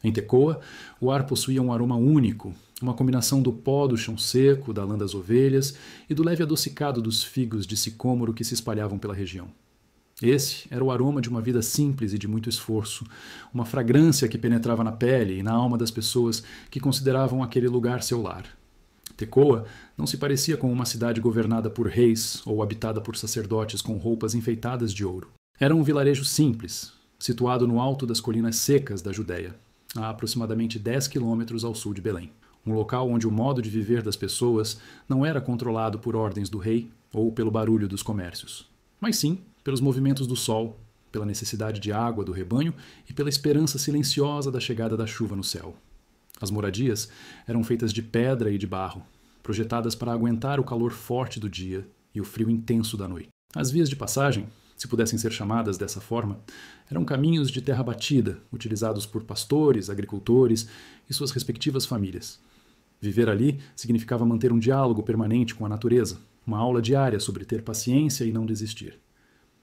Em Tecoa, o ar possuía um aroma único, uma combinação do pó do chão seco, da lã das ovelhas e do leve adocicado dos figos de sicômoro que se espalhavam pela região. Esse era o aroma de uma vida simples e de muito esforço, uma fragrância que penetrava na pele e na alma das pessoas que consideravam aquele lugar seu lar. Tecoa não se parecia com uma cidade governada por reis ou habitada por sacerdotes com roupas enfeitadas de ouro. Era um vilarejo simples, situado no alto das colinas secas da Judéia, a aproximadamente 10 quilômetros ao sul de Belém. Um local onde o modo de viver das pessoas não era controlado por ordens do rei ou pelo barulho dos comércios, mas sim pelos movimentos do sol, pela necessidade de água do rebanho e pela esperança silenciosa da chegada da chuva no céu. As moradias eram feitas de pedra e de barro, projetadas para aguentar o calor forte do dia e o frio intenso da noite. As vias de passagem, se pudessem ser chamadas dessa forma, eram caminhos de terra batida, utilizados por pastores, agricultores e suas respectivas famílias. Viver ali significava manter um diálogo permanente com a natureza, uma aula diária sobre ter paciência e não desistir.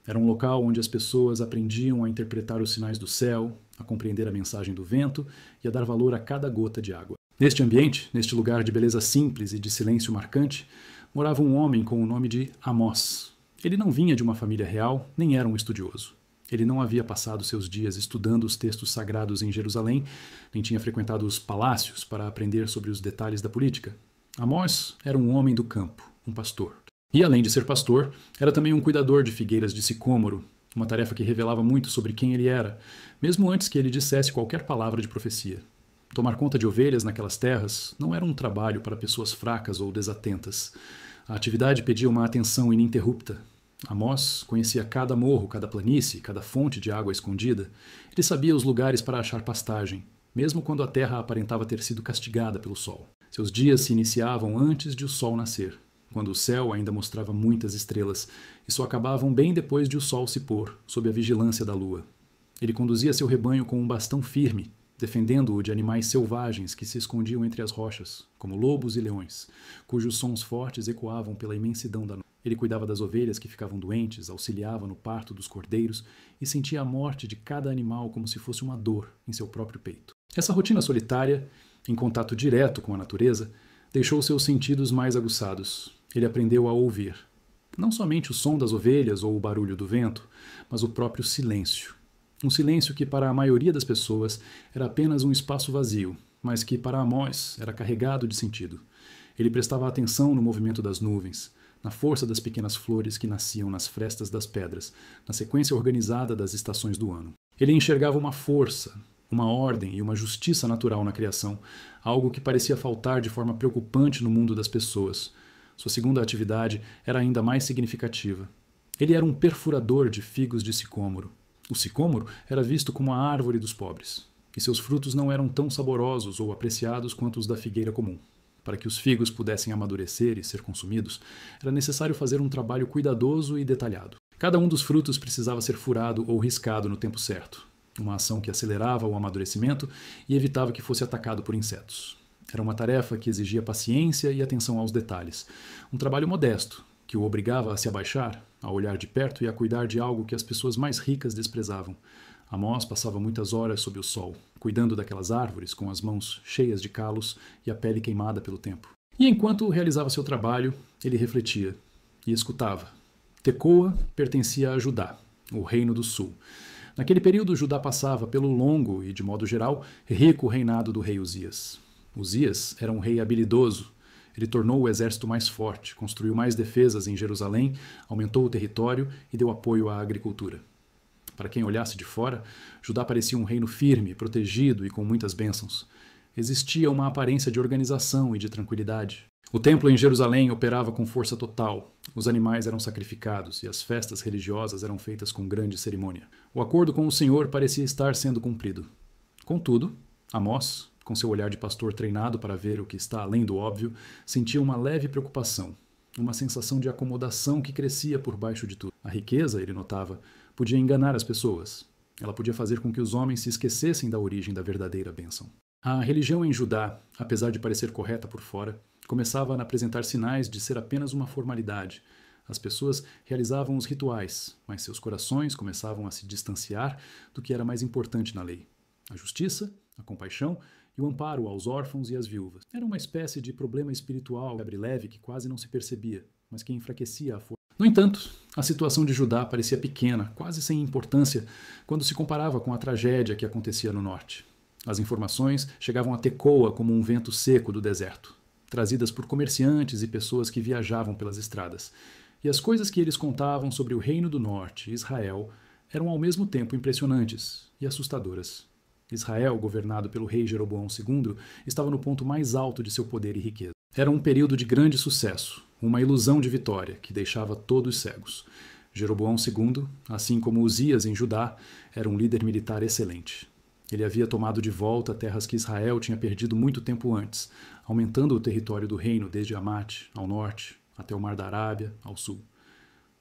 Era um local onde as pessoas aprendiam a interpretar os sinais do céu, a compreender a mensagem do vento e a dar valor a cada gota de água. Neste ambiente, neste lugar de beleza simples e de silêncio marcante, morava um homem com o nome de Amós. Ele não vinha de uma família real, nem era um estudioso. Ele não havia passado seus dias estudando os textos sagrados em Jerusalém, nem tinha frequentado os palácios para aprender sobre os detalhes da política. Amós era um homem do campo, um pastor. E, além de ser pastor, era também um cuidador de figueiras de sicômoro, uma tarefa que revelava muito sobre quem ele era, mesmo antes que ele dissesse qualquer palavra de profecia. Tomar conta de ovelhas naquelas terras não era um trabalho para pessoas fracas ou desatentas. A atividade pedia uma atenção ininterrupta. Amós conhecia cada morro, cada planície, cada fonte de água escondida. Ele sabia os lugares para achar pastagem, mesmo quando a terra aparentava ter sido castigada pelo sol. Seus dias se iniciavam antes de o sol nascer, quando o céu ainda mostrava muitas estrelas, e só acabavam bem depois de o sol se pôr, sob a vigilância da lua. Ele conduzia seu rebanho com um bastão firme, defendendo-o de animais selvagens que se escondiam entre as rochas, como lobos e leões, cujos sons fortes ecoavam pela imensidão da noite. Ele cuidava das ovelhas que ficavam doentes, auxiliava no parto dos cordeiros e sentia a morte de cada animal como se fosse uma dor em seu próprio peito. Essa rotina solitária, em contato direto com a natureza, deixou seus sentidos mais aguçados. Ele aprendeu a ouvir, não somente o som das ovelhas ou o barulho do vento, mas o próprio silêncio. Um silêncio que para a maioria das pessoas era apenas um espaço vazio, mas que para Amós era carregado de sentido. Ele prestava atenção no movimento das nuvens, na força das pequenas flores que nasciam nas frestas das pedras, na sequência organizada das estações do ano. Ele enxergava uma força, uma ordem e uma justiça natural na criação, algo que parecia faltar de forma preocupante no mundo das pessoas. Sua segunda atividade era ainda mais significativa. Ele era um perfurador de figos de sicômoro. O sicômoro era visto como a árvore dos pobres, e seus frutos não eram tão saborosos ou apreciados quanto os da figueira comum. Para que os figos pudessem amadurecer e ser consumidos, era necessário fazer um trabalho cuidadoso e detalhado. Cada um dos frutos precisava ser furado ou riscado no tempo certo, uma ação que acelerava o amadurecimento e evitava que fosse atacado por insetos. Era uma tarefa que exigia paciência e atenção aos detalhes, um trabalho modesto, que o obrigava a se abaixar, a olhar de perto e a cuidar de algo que as pessoas mais ricas desprezavam. Amós passava muitas horas sob o sol, cuidando daquelas árvores com as mãos cheias de calos e a pele queimada pelo tempo. E enquanto realizava seu trabalho, ele refletia e escutava. Tecoa pertencia a Judá, o reino do sul. Naquele período, Judá passava pelo longo e, de modo geral, rico reinado do rei Uzias. Uzias era um rei habilidoso. Ele tornou o exército mais forte, construiu mais defesas em Jerusalém, aumentou o território e deu apoio à agricultura. Para quem olhasse de fora, Judá parecia um reino firme, protegido e com muitas bênçãos. Existia uma aparência de organização e de tranquilidade. O templo em Jerusalém operava com força total. Os animais eram sacrificados e as festas religiosas eram feitas com grande cerimônia. O acordo com o Senhor parecia estar sendo cumprido. Contudo, Amós, com seu olhar de pastor treinado para ver o que está além do óbvio, sentia uma leve preocupação, uma sensação de acomodação que crescia por baixo de tudo. A riqueza, ele notava, podia enganar as pessoas. Ela podia fazer com que os homens se esquecessem da origem da verdadeira bênção. A religião em Judá, apesar de parecer correta por fora, começava a apresentar sinais de ser apenas uma formalidade. As pessoas realizavam os rituais, mas seus corações começavam a se distanciar do que era mais importante na lei: a justiça, a compaixão e o amparo aos órfãos e às viúvas. Era uma espécie de problema espiritual, leve que quase não se percebia, mas que enfraquecia a força. No entanto, a situação de Judá parecia pequena, quase sem importância, quando se comparava com a tragédia que acontecia no norte. As informações chegavam a Tecoa como um vento seco do deserto, trazidas por comerciantes e pessoas que viajavam pelas estradas. E as coisas que eles contavam sobre o reino do norte, Israel, eram ao mesmo tempo impressionantes e assustadoras. Israel, governado pelo rei Jeroboão II, estava no ponto mais alto de seu poder e riqueza. Era um período de grande sucesso, uma ilusão de vitória que deixava todos cegos. Jeroboão II, assim como Uzias em Judá, era um líder militar excelente. Ele havia tomado de volta terras que Israel tinha perdido muito tempo antes, aumentando o território do reino desde Amate, ao norte, até o Mar da Arábia, ao sul.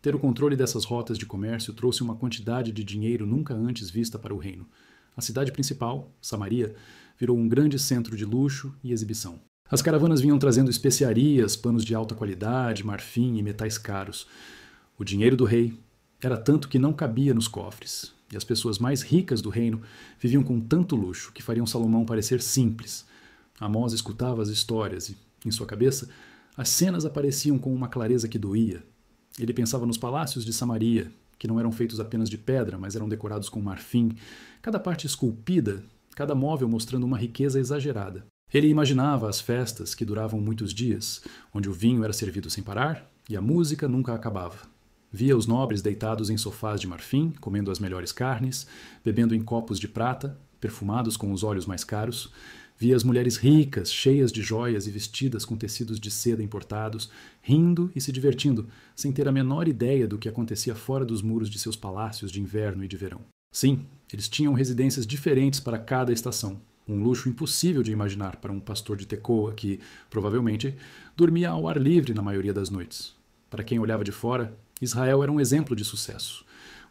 Ter o controle dessas rotas de comércio trouxe uma quantidade de dinheiro nunca antes vista para o reino. A cidade principal, Samaria, virou um grande centro de luxo e exibição. As caravanas vinham trazendo especiarias, panos de alta qualidade, marfim e metais caros. O dinheiro do rei era tanto que não cabia nos cofres, e as pessoas mais ricas do reino viviam com tanto luxo que fariam Salomão parecer simples. Amós escutava as histórias e, em sua cabeça, as cenas apareciam com uma clareza que doía. Ele pensava nos palácios de Samaria, que não eram feitos apenas de pedra, mas eram decorados com marfim, cada parte esculpida, cada móvel mostrando uma riqueza exagerada. Ele imaginava as festas que duravam muitos dias, onde o vinho era servido sem parar e a música nunca acabava. Via os nobres deitados em sofás de marfim, comendo as melhores carnes, bebendo em copos de prata, perfumados com os óleos mais caros. Via as mulheres ricas, cheias de joias e vestidas com tecidos de seda importados, rindo e se divertindo, sem ter a menor ideia do que acontecia fora dos muros de seus palácios de inverno e de verão. Sim, eles tinham residências diferentes para cada estação, um luxo impossível de imaginar para um pastor de Tecoa que, provavelmente, dormia ao ar livre na maioria das noites. Para quem olhava de fora, Israel era um exemplo de sucesso.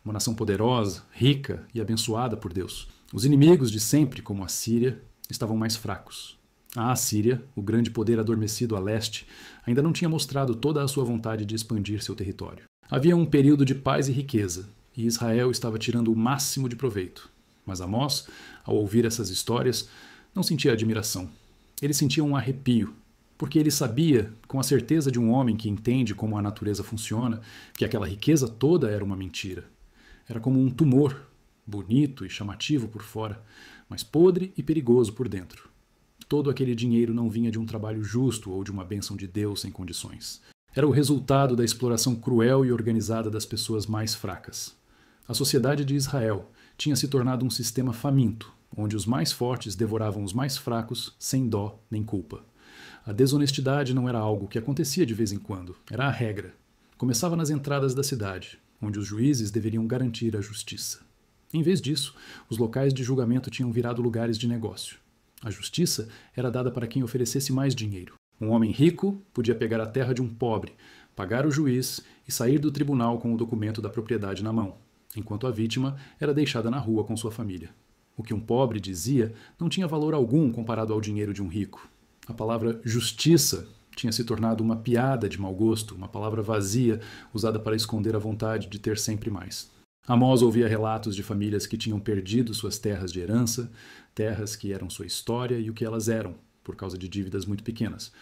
Uma nação poderosa, rica e abençoada por Deus. Os inimigos de sempre, como a Síria, estavam mais fracos. A Assíria, o grande poder adormecido a leste, ainda não tinha mostrado toda a sua vontade de expandir seu território. Havia um período de paz e riqueza, e Israel estava tirando o máximo de proveito. Mas Amós, ao ouvir essas histórias, não sentia admiração. Ele sentia um arrepio, porque ele sabia, com a certeza de um homem que entende como a natureza funciona, que aquela riqueza toda era uma mentira. Era como um tumor, bonito e chamativo por fora, mas podre e perigoso por dentro. Todo aquele dinheiro não vinha de um trabalho justo ou de uma bênção de Deus sem condições. Era o resultado da exploração cruel e organizada das pessoas mais fracas. A sociedade de Israel tinha se tornado um sistema faminto, onde os mais fortes devoravam os mais fracos sem dó nem culpa. A desonestidade não era algo que acontecia de vez em quando, era a regra. Começava nas entradas da cidade, onde os juízes deveriam garantir a justiça. Em vez disso, os locais de julgamento tinham virado lugares de negócio. A justiça era dada para quem oferecesse mais dinheiro. Um homem rico podia pegar a terra de um pobre, pagar o juiz e sair do tribunal com o documento da propriedade na mão, enquanto a vítima era deixada na rua com sua família. O que um pobre dizia não tinha valor algum comparado ao dinheiro de um rico. A palavra justiça tinha se tornado uma piada de mau gosto, uma palavra vazia usada para esconder a vontade de ter sempre mais. Amós ouvia relatos de famílias que tinham perdido suas terras de herança, terras que eram sua história e o que elas eram, por causa de dívidas muito pequenas.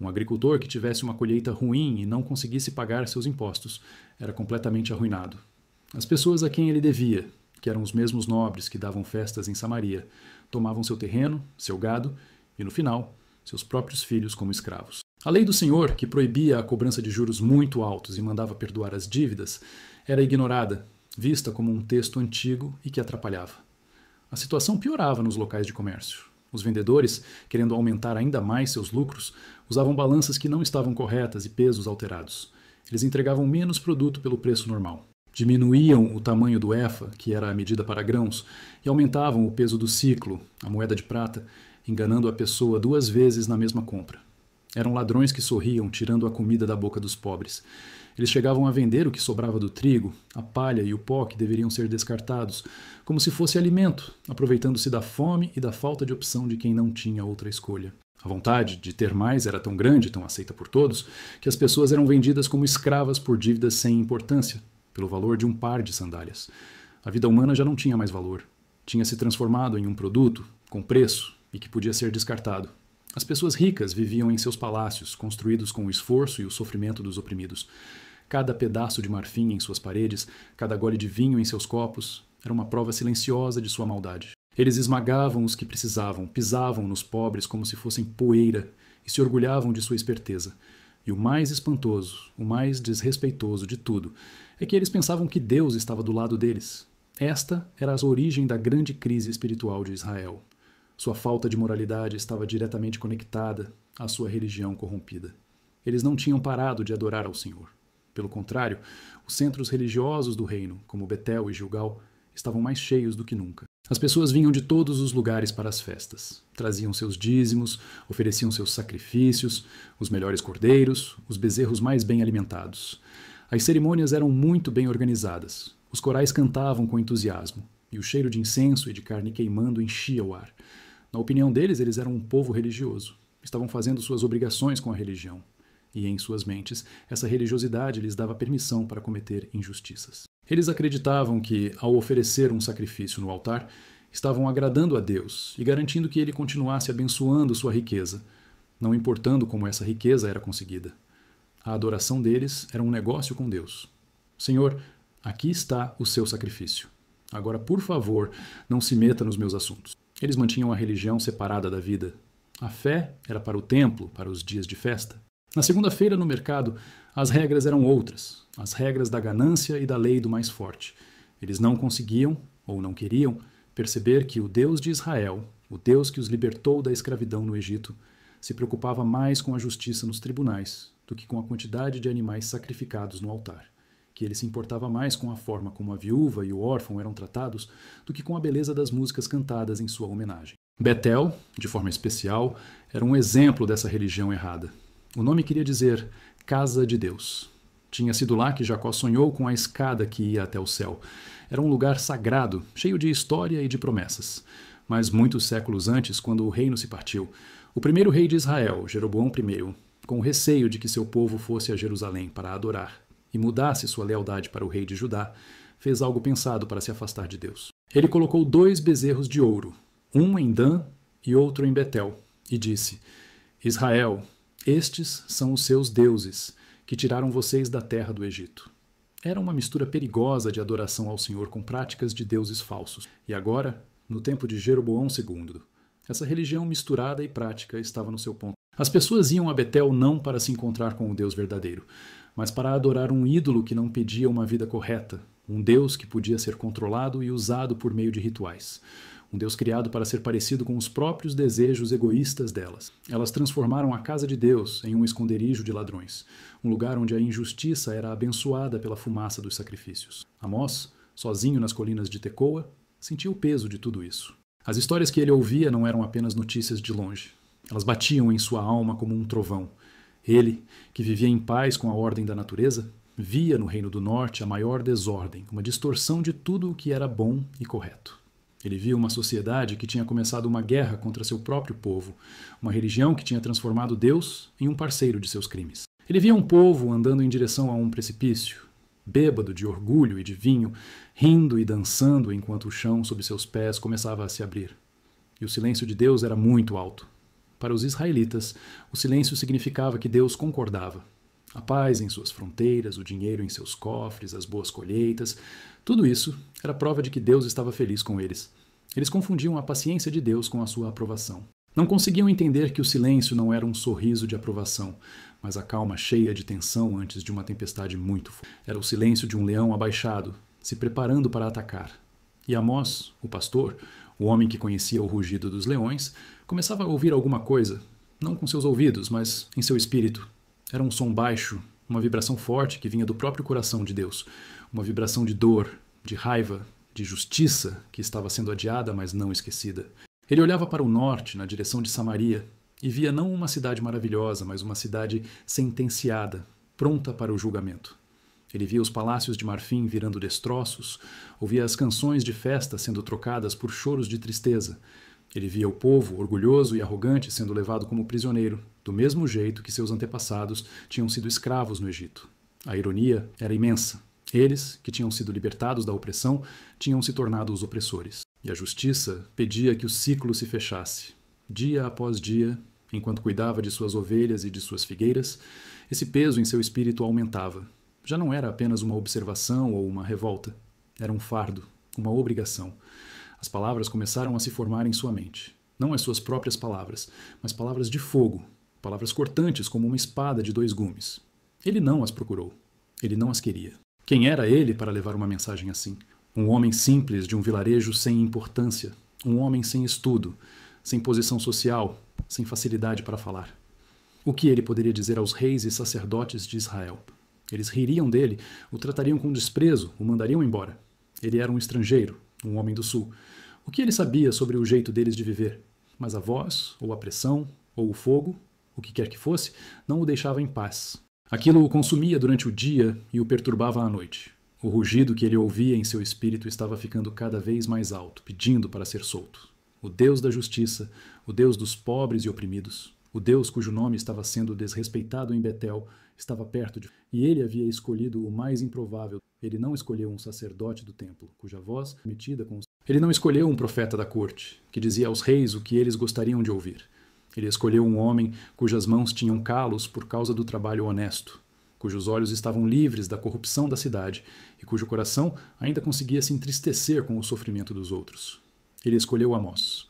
Um agricultor que tivesse uma colheita ruim e não conseguisse pagar seus impostos era completamente arruinado. As pessoas a quem ele devia, que eram os mesmos nobres que davam festas em Samaria, tomavam seu terreno, seu gado e, no final, seus próprios filhos como escravos. A lei do Senhor, que proibia a cobrança de juros muito altos e mandava perdoar as dívidas, era ignorada, vista como um texto antigo e que atrapalhava. A situação piorava nos locais de comércio. Os vendedores, querendo aumentar ainda mais seus lucros, usavam balanças que não estavam corretas e pesos alterados. Eles entregavam menos produto pelo preço normal. Diminuíam o tamanho do efa, que era a medida para grãos, e aumentavam o peso do ciclo, a moeda de prata, enganando a pessoa 2 vezes na mesma compra. Eram ladrões que sorriam, tirando a comida da boca dos pobres. Eles chegavam a vender o que sobrava do trigo, a palha e o pó que deveriam ser descartados, como se fosse alimento, aproveitando-se da fome e da falta de opção de quem não tinha outra escolha. A vontade de ter mais era tão grande, tão aceita por todos, que as pessoas eram vendidas como escravas por dívidas sem importância, pelo valor de um par de sandálias. A vida humana já não tinha mais valor. Tinha se transformado em um produto, com preço e que podia ser descartado. As pessoas ricas viviam em seus palácios, construídos com o esforço e o sofrimento dos oprimidos. Cada pedaço de marfim em suas paredes, cada gole de vinho em seus copos, era uma prova silenciosa de sua maldade. Eles esmagavam os que precisavam, pisavam nos pobres como se fossem poeira e se orgulhavam de sua esperteza. E o mais espantoso, o mais desrespeitoso de tudo, é que eles pensavam que Deus estava do lado deles. Esta era a origem da grande crise espiritual de Israel. Sua falta de moralidade estava diretamente conectada à sua religião corrompida. Eles não tinham parado de adorar ao Senhor. Pelo contrário, os centros religiosos do reino, como Betel e Gilgal, estavam mais cheios do que nunca. As pessoas vinham de todos os lugares para as festas. Traziam seus dízimos, ofereciam seus sacrifícios, os melhores cordeiros, os bezerros mais bem alimentados. As cerimônias eram muito bem organizadas. Os corais cantavam com entusiasmo, e o cheiro de incenso e de carne queimando enchia o ar. Na opinião deles, eles eram um povo religioso. Estavam fazendo suas obrigações com a religião. E em suas mentes, essa religiosidade lhes dava permissão para cometer injustiças. Eles acreditavam que, ao oferecer um sacrifício no altar, estavam agradando a Deus e garantindo que ele continuasse abençoando sua riqueza, não importando como essa riqueza era conseguida. A adoração deles era um negócio com Deus. Senhor, aqui está o seu sacrifício. Agora, por favor, não se meta nos meus assuntos. Eles mantinham a religião separada da vida. A fé era para o templo, para os dias de festa. Na segunda-feira, no mercado, as regras eram outras, as regras da ganância e da lei do mais forte. Eles não conseguiam, ou não queriam, perceber que o Deus de Israel, o Deus que os libertou da escravidão no Egito, se preocupava mais com a justiça nos tribunais do que com a quantidade de animais sacrificados no altar, que ele se importava mais com a forma como a viúva e o órfão eram tratados do que com a beleza das músicas cantadas em sua homenagem. Betel, de forma especial, era um exemplo dessa religião errada. O nome queria dizer Casa de Deus. Tinha sido lá que Jacó sonhou com a escada que ia até o céu. Era um lugar sagrado, cheio de história e de promessas. Mas muitos séculos antes, quando o reino se partiu, o primeiro rei de Israel, Jeroboão I, com o receio de que seu povo fosse a Jerusalém para adorar e mudasse sua lealdade para o rei de Judá, fez algo pensado para se afastar de Deus. Ele colocou 2 bezerros de ouro, um em Dan e outro em Betel, e disse: Israel, estes são os seus deuses, que tiraram vocês da terra do Egito. Era uma mistura perigosa de adoração ao Senhor com práticas de deuses falsos. E agora, no tempo de Jeroboão II, essa religião misturada e prática estava no seu ponto. As pessoas iam a Betel não para se encontrar com o Deus verdadeiro, mas para adorar um ídolo que não pedia uma vida correta, um Deus que podia ser controlado e usado por meio de rituais. Um Deus criado para ser parecido com os próprios desejos egoístas delas. Elas transformaram a casa de Deus em um esconderijo de ladrões, um lugar onde a injustiça era abençoada pela fumaça dos sacrifícios. Amós, sozinho nas colinas de Tecoa, sentia o peso de tudo isso. As histórias que ele ouvia não eram apenas notícias de longe. Elas batiam em sua alma como um trovão. Ele, que vivia em paz com a ordem da natureza, via no Reino do Norte a maior desordem, uma distorção de tudo o que era bom e correto. Ele via uma sociedade que tinha começado uma guerra contra seu próprio povo, uma religião que tinha transformado Deus em um parceiro de seus crimes. Ele via um povo andando em direção a um precipício, bêbado de orgulho e de vinho, rindo e dançando enquanto o chão sob seus pés começava a se abrir. E o silêncio de Deus era muito alto. Para os israelitas, o silêncio significava que Deus concordava. A paz em suas fronteiras, o dinheiro em seus cofres, as boas colheitas, tudo isso era prova de que Deus estava feliz com eles. Eles confundiam a paciência de Deus com a sua aprovação. Não conseguiam entender que o silêncio não era um sorriso de aprovação, mas a calma cheia de tensão antes de uma tempestade muito forte. Era o silêncio de um leão abaixado, se preparando para atacar. E Amós, o pastor, o homem que conhecia o rugido dos leões, começava a ouvir alguma coisa, não com seus ouvidos, mas em seu espírito. Era um som baixo, uma vibração forte que vinha do próprio coração de Deus, uma vibração de dor, de raiva, de justiça que estava sendo adiada, mas não esquecida. Ele olhava para o norte, na direção de Samaria, e via não uma cidade maravilhosa, mas uma cidade sentenciada, pronta para o julgamento. Ele via os palácios de marfim virando destroços, ouvia as canções de festa sendo trocadas por choros de tristeza. Ele via o povo, orgulhoso e arrogante, sendo levado como prisioneiro, do mesmo jeito que seus antepassados tinham sido escravos no Egito. A ironia era imensa. Eles, que tinham sido libertados da opressão, tinham se tornado os opressores. E a justiça pedia que o ciclo se fechasse. Dia após dia, enquanto cuidava de suas ovelhas e de suas figueiras, esse peso em seu espírito aumentava. Já não era apenas uma observação ou uma revolta. Era um fardo, uma obrigação. As palavras começaram a se formar em sua mente. Não as suas próprias palavras, mas palavras de fogo, palavras cortantes como uma espada de 2 gumes. Ele não as procurou. Ele não as queria. Quem era ele para levar uma mensagem assim? Um homem simples de um vilarejo sem importância. Um homem sem estudo, sem posição social, sem facilidade para falar. O que ele poderia dizer aos reis e sacerdotes de Israel? Eles ririam dele, o tratariam com desprezo, o mandariam embora. Ele era um estrangeiro, um homem do sul. O que ele sabia sobre o jeito deles de viver? Mas a voz, ou a pressão, ou o fogo, o que quer que fosse, não o deixava em paz. Aquilo o consumia durante o dia e o perturbava à noite. O rugido que ele ouvia em seu espírito estava ficando cada vez mais alto, pedindo para ser solto. O Deus da justiça, o Deus dos pobres e oprimidos, o Deus cujo nome estava sendo desrespeitado em Betel, estava perto de... E ele havia escolhido o mais improvável. Ele não escolheu um sacerdote do templo, cuja voz, metida com... Ele não escolheu um profeta da corte, que dizia aos reis o que eles gostariam de ouvir. Ele escolheu um homem cujas mãos tinham calos por causa do trabalho honesto, cujos olhos estavam livres da corrupção da cidade e cujo coração ainda conseguia se entristecer com o sofrimento dos outros. Ele escolheu Amós.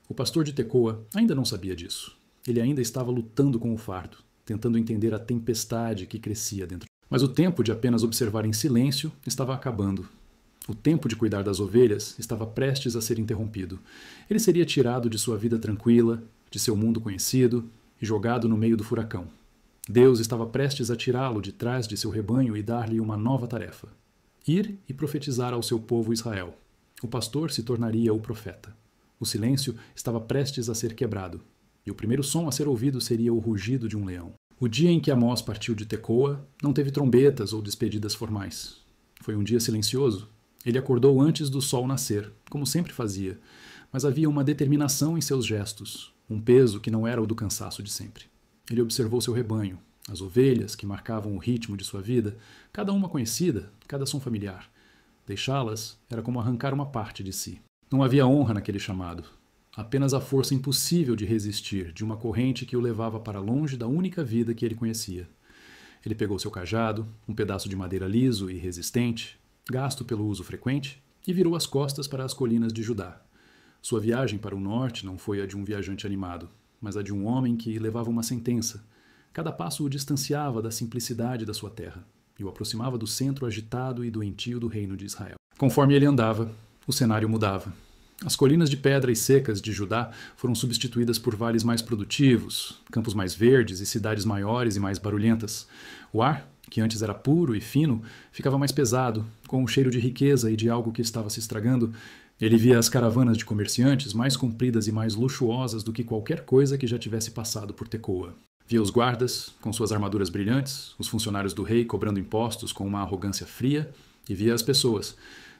O pastor de Tecoa ainda não sabia disso. Ele ainda estava lutando com o fardo, tentando entender a tempestade que crescia dentro. Mas o tempo de apenas observar em silêncio estava acabando. O tempo de cuidar das ovelhas estava prestes a ser interrompido. Ele seria tirado de sua vida tranquila, de seu mundo conhecido, e jogado no meio do furacão. Deus estava prestes a tirá-lo de trás de seu rebanho e dar-lhe uma nova tarefa: ir e profetizar ao seu povo Israel. O pastor se tornaria o profeta. O silêncio estava prestes a ser quebrado, e o primeiro som a ser ouvido seria o rugido de um leão. O dia em que Amós partiu de Tecoa não teve trombetas ou despedidas formais. Foi um dia silencioso. Ele acordou antes do sol nascer, como sempre fazia, mas havia uma determinação em seus gestos, um peso que não era o do cansaço de sempre. Ele observou seu rebanho, as ovelhas que marcavam o ritmo de sua vida, cada uma conhecida, cada som familiar. Deixá-las era como arrancar uma parte de si. Não havia honra naquele chamado, apenas a força impossível de resistir de uma corrente que o levava para longe da única vida que ele conhecia. Ele pegou seu cajado, um pedaço de madeira liso e resistente, gasto pelo uso frequente, e virou as costas para as colinas de Judá. Sua viagem para o norte não foi a de um viajante animado, mas a de um homem que levava uma sentença. Cada passo o distanciava da simplicidade da sua terra e o aproximava do centro agitado e doentio do reino de Israel. Conforme ele andava, o cenário mudava. As colinas de pedra e secas de Judá foram substituídas por vales mais produtivos, campos mais verdes e cidades maiores e mais barulhentas. O ar, que antes era puro e fino, ficava mais pesado, com um cheiro de riqueza e de algo que estava se estragando. Ele via as caravanas de comerciantes mais compridas e mais luxuosas do que qualquer coisa que já tivesse passado por Tecoa. Via os guardas, com suas armaduras brilhantes, os funcionários do rei cobrando impostos com uma arrogância fria, e via as pessoas.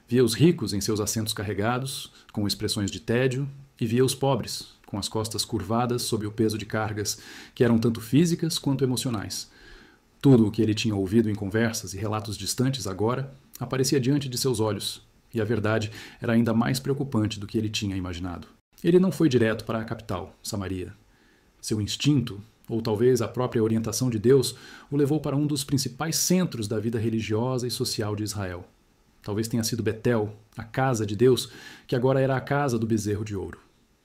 Via os ricos em seus assentos carregados, com expressões de tédio, e via os pobres, com as costas curvadas sob o peso de cargas que eram tanto físicas quanto emocionais. Tudo o que ele tinha ouvido em conversas e relatos distantes agora aparecia diante de seus olhos, e a verdade era ainda mais preocupante do que ele tinha imaginado. Ele não foi direto para a capital, Samaria. Seu instinto, ou talvez a própria orientação de Deus, o levou para um dos principais centros da vida religiosa e social de Israel. Talvez tenha sido Betel, a casa de Deus, que agora era a casa do bezerro de ouro.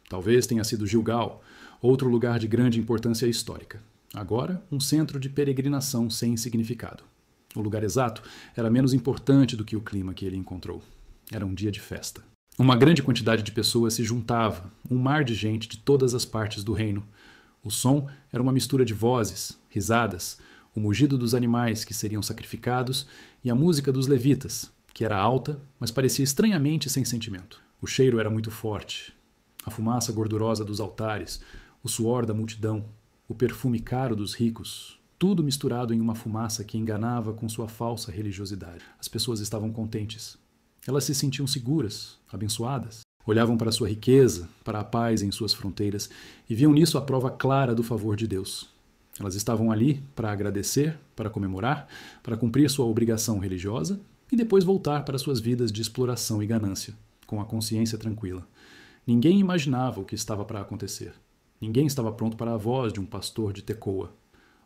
Talvez tenha sido Gilgal, outro lugar de grande importância histórica. Agora, um centro de peregrinação sem significado. O lugar exato era menos importante do que o clima que ele encontrou. Era um dia de festa. Uma grande quantidade de pessoas se juntava, um mar de gente de todas as partes do reino. O som era uma mistura de vozes, risadas, o mugido dos animais que seriam sacrificados e a música dos levitas, que era alta, mas parecia estranhamente sem sentimento. O cheiro era muito forte. A fumaça gordurosa dos altares, o suor da multidão, o perfume caro dos ricos, tudo misturado em uma fumaça que enganava com sua falsa religiosidade. As pessoas estavam contentes. Elas se sentiam seguras, abençoadas. Olhavam para sua riqueza, para a paz em suas fronteiras e viam nisso a prova clara do favor de Deus. Elas estavam ali para agradecer, para comemorar, para cumprir sua obrigação religiosa e depois voltar para suas vidas de exploração e ganância. com a consciência tranquila. Ninguém imaginava o que estava para acontecer. Ninguém estava pronto para a voz de um pastor de Tecoa.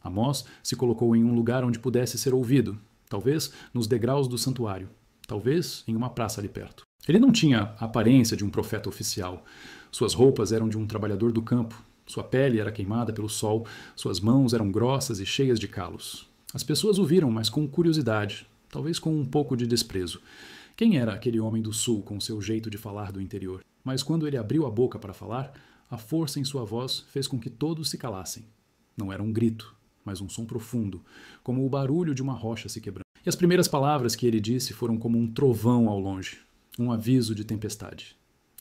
Amós se colocou em um lugar onde pudesse ser ouvido, talvez nos degraus do santuário, talvez em uma praça ali perto. Ele não tinha a aparência de um profeta oficial. Suas roupas eram de um trabalhador do campo. Sua pele era queimada pelo sol, suas mãos eram grossas e cheias de calos. As pessoas o viram, mas com curiosidade, talvez com um pouco de desprezo. Quem era aquele homem do sul com seu jeito de falar do interior? Mas quando ele abriu a boca para falar, a força em sua voz fez com que todos se calassem. Não era um grito, mas um som profundo, como o barulho de uma rocha se quebrando. E as primeiras palavras que ele disse foram como um trovão ao longe, um aviso de tempestade.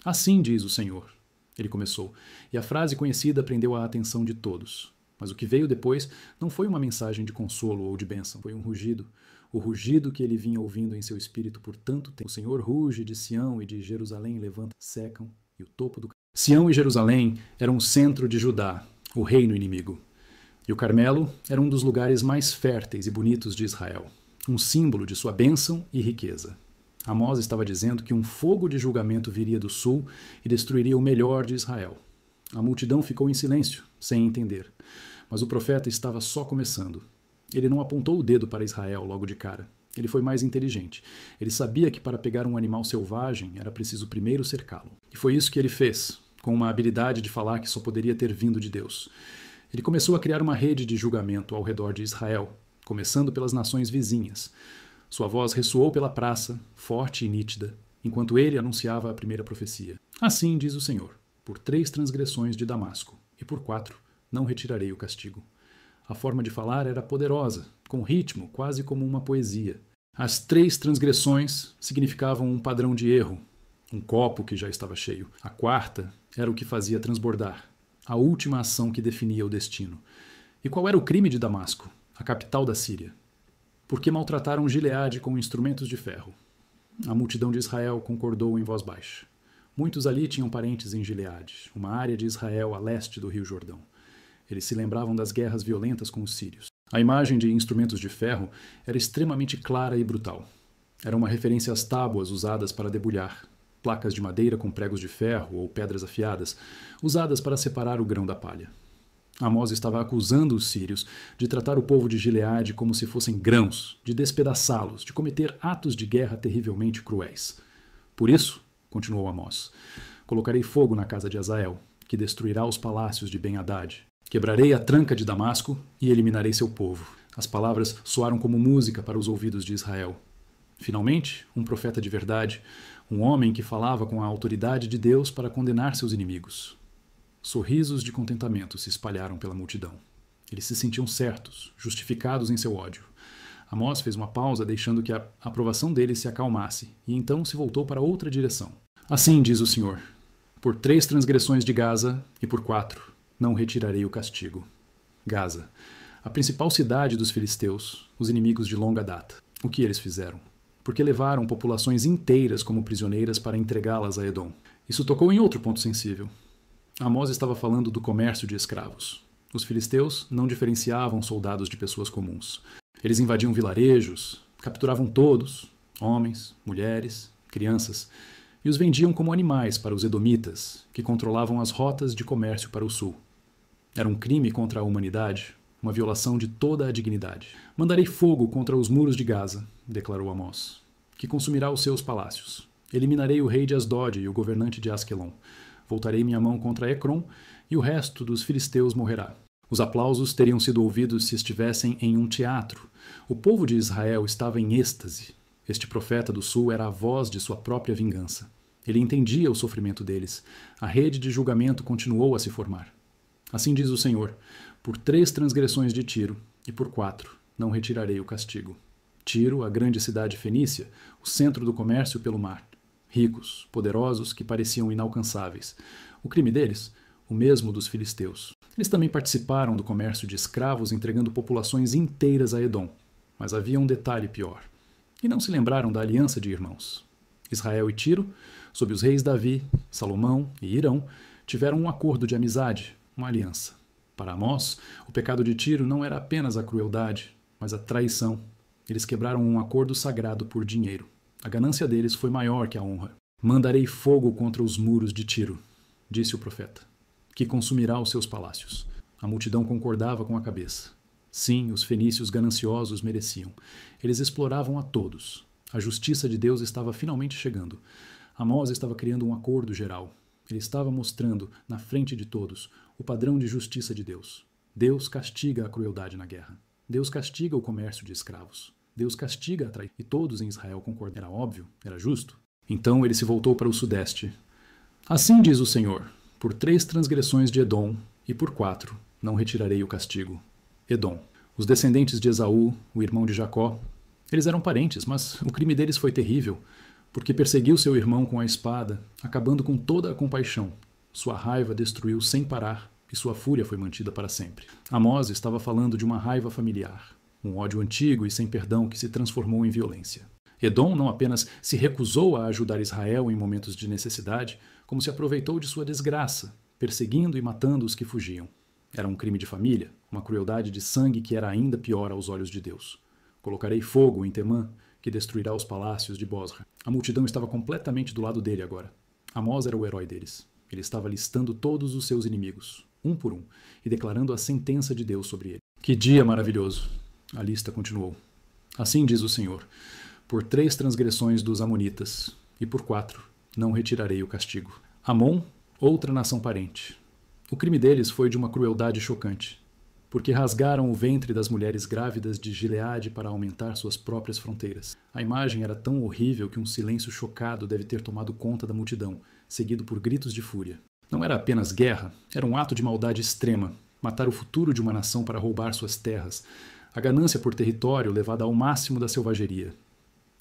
Assim diz o Senhor. Ele começou, e a frase conhecida prendeu a atenção de todos. Mas o que veio depois não foi uma mensagem de consolo ou de bênção, foi um rugido. O rugido que ele vinha ouvindo em seu espírito por tanto tempo. O Senhor ruge de Sião e de Jerusalém levanta, secam, e o topo do... Sião e Jerusalém eram o centro de Judá, o reino inimigo. E o Carmelo era um dos lugares mais férteis e bonitos de Israel, um símbolo de sua bênção e riqueza. Amós estava dizendo que um fogo de julgamento viria do sul e destruiria o melhor de Israel. A multidão ficou em silêncio, sem entender. Mas o profeta estava só começando. Ele não apontou o dedo para Israel logo de cara. Ele foi mais inteligente. Ele sabia que para pegar um animal selvagem era preciso primeiro cercá-lo. E foi isso que ele fez, com uma habilidade de falar que só poderia ter vindo de Deus. Ele começou a criar uma rede de julgamento ao redor de Israel, começando pelas nações vizinhas. Sua voz ressoou pela praça, forte e nítida, enquanto ele anunciava a primeira profecia. Assim diz o Senhor, por 3 transgressões de Damasco, e por 4 não retirarei o castigo. A forma de falar era poderosa, com ritmo quase como uma poesia. As 3 transgressões significavam um padrão de erro, um copo que já estava cheio. A 4ª era o que fazia transbordar, a última ação que definia o destino. E qual era o crime de Damasco, a capital da Síria? Porque maltrataram Gileade com instrumentos de ferro. A multidão de Israel concordou em voz baixa. Muitos ali tinham parentes em Gileade, uma área de Israel a leste do rio Jordão. Eles se lembravam das guerras violentas com os sírios. A imagem de instrumentos de ferro era extremamente clara e brutal. Era uma referência às tábuas usadas para debulhar, placas de madeira com pregos de ferro ou pedras afiadas, usadas para separar o grão da palha. Amós estava acusando os sírios de tratar o povo de Gileade como se fossem grãos, de despedaçá-los, de cometer atos de guerra terrivelmente cruéis. Por isso, continuou Amós, colocarei fogo na casa de Hazael, que destruirá os palácios de Ben-Hadad. Quebrarei a tranca de Damasco e eliminarei seu povo. As palavras soaram como música para os ouvidos de Israel. Finalmente, um profeta de verdade, um homem que falava com a autoridade de Deus para condenar seus inimigos. Sorrisos de contentamento se espalharam pela multidão. Eles se sentiam certos, justificados em seu ódio. Amós fez uma pausa, deixando que a aprovação deles se acalmasse, e então se voltou para outra direção. Assim diz o Senhor, por 3 transgressões de Gaza e por 4 não retirarei o castigo. Gaza, a principal cidade dos filisteus, os inimigos de longa data. O que eles fizeram? Porque levaram populações inteiras como prisioneiras para entregá-las a Edom. Isso tocou em outro ponto sensível. Amós estava falando do comércio de escravos. Os filisteus não diferenciavam soldados de pessoas comuns. Eles invadiam vilarejos, capturavam todos, homens, mulheres, crianças, e os vendiam como animais para os edomitas, que controlavam as rotas de comércio para o sul. Era um crime contra a humanidade, uma violação de toda a dignidade. Mandarei fogo contra os muros de Gaza, declarou Amós, que consumirá os seus palácios. Eliminarei o rei de Asdod e o governante de Asquelon. Voltarei minha mão contra Ecrom, e o resto dos filisteus morrerá. Os aplausos teriam sido ouvidos se estivessem em um teatro. O povo de Israel estava em êxtase. Este profeta do sul era a voz de sua própria vingança. Ele entendia o sofrimento deles. A rede de julgamento continuou a se formar. Assim diz o Senhor, por 3 transgressões de Tiro, e por 4 não retirarei o castigo. Tiro, a grande cidade fenícia, o centro do comércio pelo mar. Ricos, poderosos, que pareciam inalcançáveis. O crime deles, o mesmo dos filisteus. Eles também participaram do comércio de escravos, entregando populações inteiras a Edom. Mas havia um detalhe pior. E não se lembraram da aliança de irmãos. Israel e Tiro, sob os reis Davi, Salomão e Irão, tiveram um acordo de amizade, uma aliança. Para Amós, o pecado de Tiro não era apenas a crueldade, mas a traição. Eles quebraram um acordo sagrado por dinheiro. A ganância deles foi maior que a honra. Mandarei fogo contra os muros de Tiro, disse o profeta, que consumirá os seus palácios. A multidão concordava com a cabeça. Sim, os fenícios gananciosos mereciam. Eles exploravam a todos. A justiça de Deus estava finalmente chegando. Amós estava criando um acordo geral. Ele estava mostrando, na frente de todos, o padrão de justiça de Deus. Deus castiga a crueldade na guerra. Deus castiga o comércio de escravos. Deus castiga a traição. E todos em Israel concordaram. Era óbvio, era justo. Então ele se voltou para o sudeste. Assim diz o Senhor, por 3 transgressões de Edom, e por 4 não retirarei o castigo. Edom. Os descendentes de Esaú, o irmão de Jacó, eles eram parentes, mas o crime deles foi terrível, porque perseguiu seu irmão com a espada, acabando com toda a compaixão. Sua raiva destruiu sem parar, e sua fúria foi mantida para sempre. Amós estava falando de uma raiva familiar, um ódio antigo e sem perdão que se transformou em violência. Edom não apenas se recusou a ajudar Israel em momentos de necessidade, como se aproveitou de sua desgraça, perseguindo e matando os que fugiam. Era um crime de família, uma crueldade de sangue que era ainda pior aos olhos de Deus. Colocarei fogo em Temã, que destruirá os palácios de Bosra. A multidão estava completamente do lado dele agora. Amós era o herói deles. Ele estava listando todos os seus inimigos, um por um, e declarando a sentença de Deus sobre ele. Que dia maravilhoso! A lista continuou. Assim diz o Senhor, por 3 transgressões dos amonitas, e por 4 não retirarei o castigo. Amon, outra nação parente. O crime deles foi de uma crueldade chocante, porque rasgaram o ventre das mulheres grávidas de Gileade para aumentar suas próprias fronteiras. A imagem era tão horrível que um silêncio chocado deve ter tomado conta da multidão, seguido por gritos de fúria. Não era apenas guerra, era um ato de maldade extrema, matar o futuro de uma nação para roubar suas terras, a ganância por território levada ao máximo da selvageria.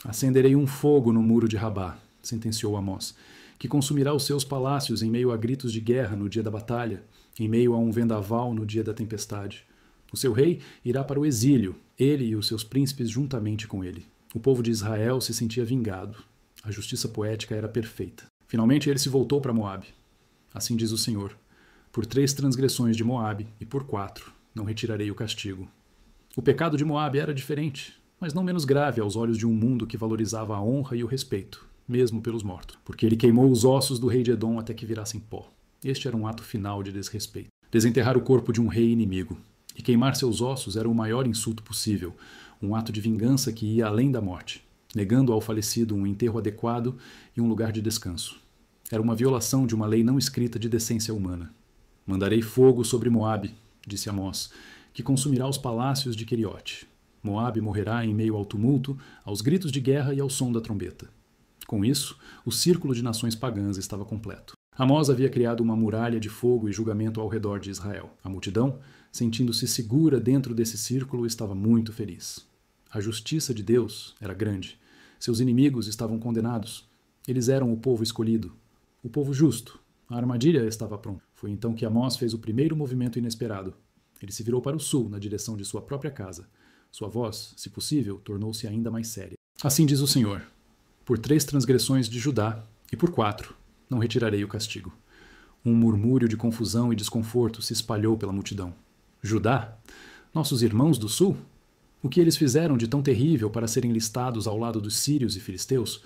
Acenderei um fogo no muro de Rabá, sentenciou Amós, que consumirá os seus palácios em meio a gritos de guerra no dia da batalha, em meio a um vendaval no dia da tempestade. O seu rei irá para o exílio, ele e os seus príncipes juntamente com ele. O povo de Israel se sentia vingado. A justiça poética era perfeita. Finalmente ele se voltou para Moabe. Assim diz o Senhor, por 3 transgressões de Moabe e por 4 não retirarei o castigo. O pecado de Moabe era diferente, mas não menos grave aos olhos de um mundo que valorizava a honra e o respeito, mesmo pelos mortos, porque ele queimou os ossos do rei de Edom até que virassem pó. Este era um ato final de desrespeito. Desenterrar o corpo de um rei inimigo e queimar seus ossos era o maior insulto possível, um ato de vingança que ia além da morte, negando ao falecido um enterro adequado e um lugar de descanso. Era uma violação de uma lei não escrita de decência humana. Mandarei fogo sobre Moabe, disse Amós, que consumirá os palácios de Queriote. Moabe morrerá em meio ao tumulto, aos gritos de guerra e ao som da trombeta. Com isso, o círculo de nações pagãs estava completo. Amós havia criado uma muralha de fogo e julgamento ao redor de Israel. A multidão, sentindo-se segura dentro desse círculo, estava muito feliz. A justiça de Deus era grande. Seus inimigos estavam condenados. Eles eram o povo escolhido, o povo justo. A armadilha estava pronta. Foi então que Amós fez o primeiro movimento inesperado. Ele se virou para o sul, na direção de sua própria casa. Sua voz, se possível, tornou-se ainda mais séria. Assim diz o Senhor, por 3 transgressões de Judá, e por 4 não retirarei o castigo. Um murmúrio de confusão e desconforto se espalhou pela multidão. Judá? Nossos irmãos do sul? O que eles fizeram de tão terrível para serem listados ao lado dos sírios e filisteus?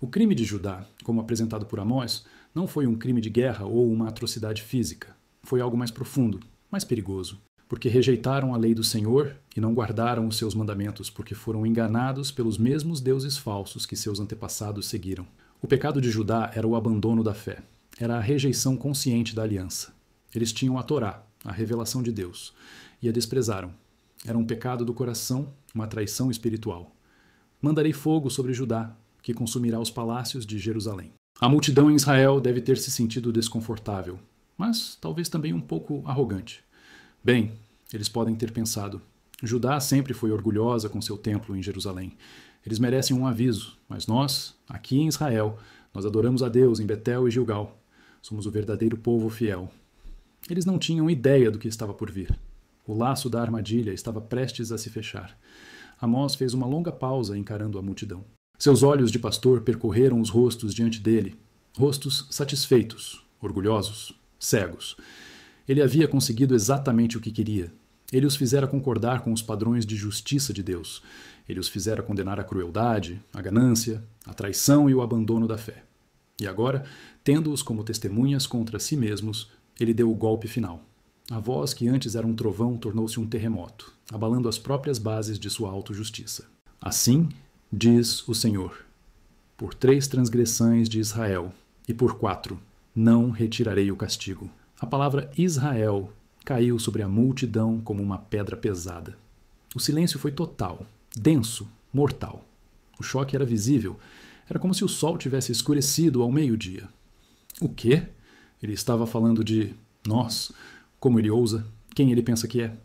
O crime de Judá, como apresentado por Amós, não foi um crime de guerra ou uma atrocidade física. Foi algo mais profundo, mais perigoso, porque rejeitaram a lei do Senhor e não guardaram os seus mandamentos, porque foram enganados pelos mesmos deuses falsos que seus antepassados seguiram. O pecado de Judá era o abandono da fé, era a rejeição consciente da aliança. Eles tinham a Torá, a revelação de Deus, e a desprezaram. Era um pecado do coração, uma traição espiritual. Mandarei fogo sobre Judá, que consumirá os palácios de Jerusalém. A multidão em Israel deve ter se sentido desconfortável, mas talvez também um pouco arrogante. Bem, eles podem ter pensado, Judá sempre foi orgulhosa com seu templo em Jerusalém. Eles merecem um aviso, mas nós, aqui em Israel, nós adoramos a Deus em Betel e Gilgal. Somos o verdadeiro povo fiel. Eles não tinham ideia do que estava por vir. O laço da armadilha estava prestes a se fechar. Amós fez uma longa pausa encarando a multidão. Seus olhos de pastor percorreram os rostos diante dele, rostos satisfeitos, orgulhosos, cegos. Ele havia conseguido exatamente o que queria. Ele os fizera concordar com os padrões de justiça de Deus. Ele os fizera condenar a crueldade, a ganância, a traição e o abandono da fé. E agora, tendo-os como testemunhas contra si mesmos, ele deu o golpe final. A voz que antes era um trovão tornou-se um terremoto, abalando as próprias bases de sua autojustiça. Assim diz o Senhor: por 3 transgressões de Israel, e por 4 não retirarei o castigo. A palavra Israel caiu sobre a multidão como uma pedra pesada. O silêncio foi total, denso, mortal. O choque era visível. Era como se o sol tivesse escurecido ao meio-dia. O quê? Ele estava falando de nós. Como ele ousa? Quem ele pensa que é?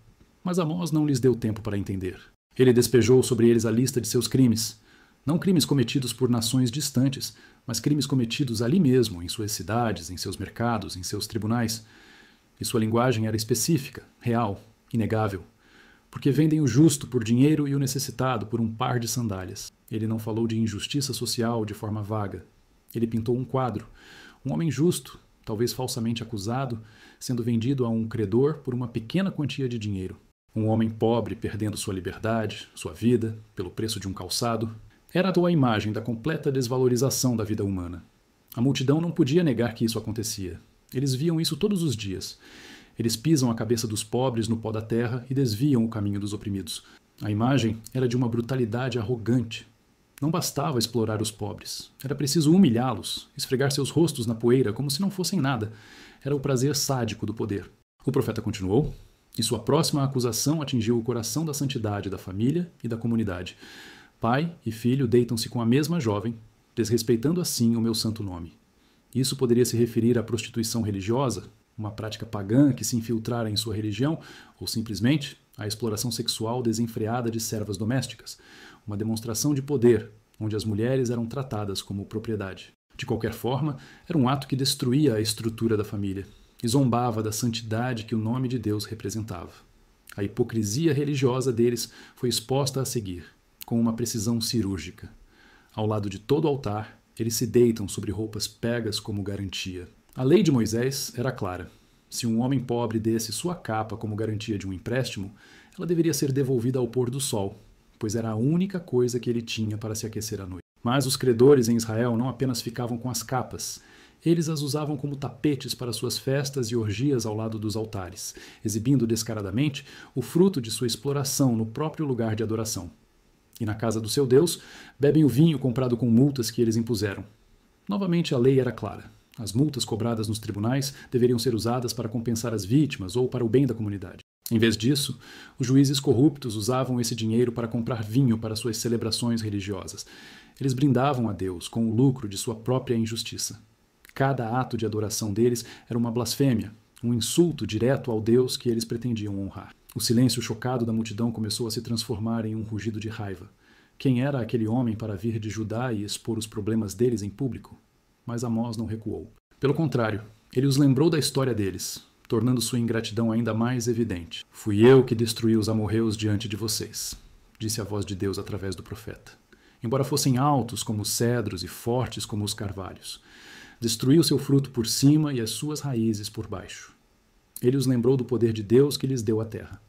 Mas Amós não lhes deu tempo para entender. Ele despejou sobre eles a lista de seus crimes. Não crimes cometidos por nações distantes, mas crimes cometidos ali mesmo, em suas cidades, em seus mercados, em seus tribunais. E sua linguagem era específica, real, inegável. Porque vendem o justo por dinheiro e o necessitado por um par de sandálias. Ele não falou de injustiça social de forma vaga. Ele pintou um quadro. Um homem justo, talvez falsamente acusado, sendo vendido a um credor por uma pequena quantia de dinheiro. Um homem pobre perdendo sua liberdade, sua vida, pelo preço de um calçado. Era a imagem da completa desvalorização da vida humana. A multidão não podia negar que isso acontecia. Eles viam isso todos os dias. Eles pisam a cabeça dos pobres no pó da terra e desviam o caminho dos oprimidos. A imagem era de uma brutalidade arrogante. Não bastava explorar os pobres. Era preciso humilhá-los, esfregar seus rostos na poeira como se não fossem nada. Era o prazer sádico do poder. O profeta continuou, e sua próxima acusação atingiu o coração da santidade da família e da comunidade. Pai e filho deitam-se com a mesma jovem, desrespeitando assim o meu santo nome. Isso poderia se referir à prostituição religiosa, uma prática pagã que se infiltrara em sua religião, ou simplesmente à exploração sexual desenfreada de servas domésticas, uma demonstração de poder, onde as mulheres eram tratadas como propriedade. De qualquer forma, era um ato que destruía a estrutura da família e zombava da santidade que o nome de Deus representava. A hipocrisia religiosa deles foi exposta a seguir, com uma precisão cirúrgica. Ao lado de todo o altar, eles se deitam sobre roupas pegas como garantia. A lei de Moisés era clara. Se um homem pobre desse sua capa como garantia de um empréstimo, ela deveria ser devolvida ao pôr do sol, pois era a única coisa que ele tinha para se aquecer à noite. Mas os credores em Israel não apenas ficavam com as capas, eles as usavam como tapetes para suas festas e orgias ao lado dos altares, exibindo descaradamente o fruto de sua exploração no próprio lugar de adoração. E na casa do seu Deus, bebem o vinho comprado com multas que eles impuseram. Novamente a lei era clara. As multas cobradas nos tribunais deveriam ser usadas para compensar as vítimas ou para o bem da comunidade. Em vez disso, os juízes corruptos usavam esse dinheiro para comprar vinho para suas celebrações religiosas. Eles brindavam a Deus com o lucro de sua própria injustiça. Cada ato de adoração deles era uma blasfêmia, um insulto direto ao Deus que eles pretendiam honrar. O silêncio chocado da multidão começou a se transformar em um rugido de raiva. Quem era aquele homem para vir de Judá e expor os problemas deles em público? Mas Amós não recuou. Pelo contrário, ele os lembrou da história deles, tornando sua ingratidão ainda mais evidente. Fui eu que destruí os amorreus diante de vocês, disse a voz de Deus através do profeta. Embora fossem altos como os cedros e fortes como os carvalhos, destruí o seu fruto por cima e as suas raízes por baixo. Ele os lembrou do poder de Deus que lhes deu a terra.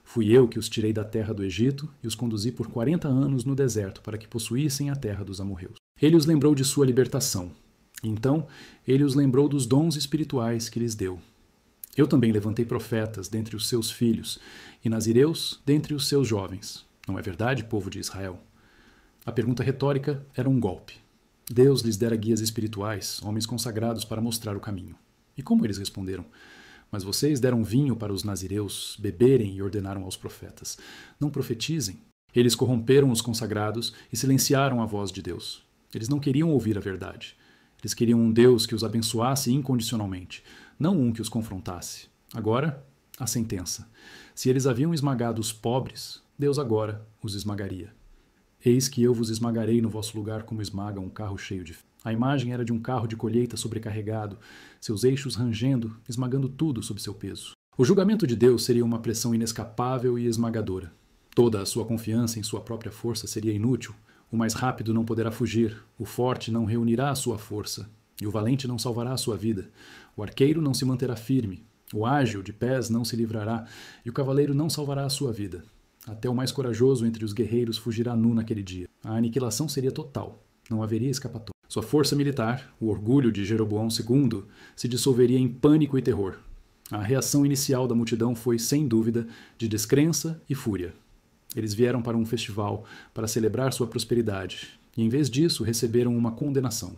Fui eu que os tirei da terra do Egito e os conduzi por 40 anos no deserto para que possuíssem a terra dos amorreus. Ele os lembrou de sua libertação. Então, ele os lembrou dos dons espirituais que lhes deu. Eu também levantei profetas dentre os seus filhos e nazireus dentre os seus jovens. Não é verdade, povo de Israel? A pergunta retórica era um golpe. Deus lhes dera guias espirituais, homens consagrados para mostrar o caminho. E como eles responderam? Mas vocês deram vinho para os nazireus beberem e ordenaram aos profetas: não profetizem. Eles corromperam os consagrados e silenciaram a voz de Deus. Eles não queriam ouvir a verdade. Eles queriam um Deus que os abençoasse incondicionalmente, não um que os confrontasse. Agora, a sentença. Se eles haviam esmagado os pobres, Deus agora os esmagaria. Eis que eu vos esmagarei no vosso lugar como esmaga um carro cheio de... A imagem era de um carro de colheita sobrecarregado, seus eixos rangendo, esmagando tudo sob seu peso. O julgamento de Deus seria uma pressão inescapável e esmagadora. Toda a sua confiança em sua própria força seria inútil. O mais rápido não poderá fugir, o forte não reunirá a sua força, e o valente não salvará a sua vida. O arqueiro não se manterá firme, o ágil de pés não se livrará, e o cavaleiro não salvará a sua vida. Até o mais corajoso entre os guerreiros fugirá nu naquele dia. A aniquilação seria total, não haveria escapatória. Sua força militar, o orgulho de Jeroboão II, se dissolveria em pânico e terror. A reação inicial da multidão foi, sem dúvida, de descrença e fúria. Eles vieram para um festival para celebrar sua prosperidade e, em vez disso, receberam uma condenação.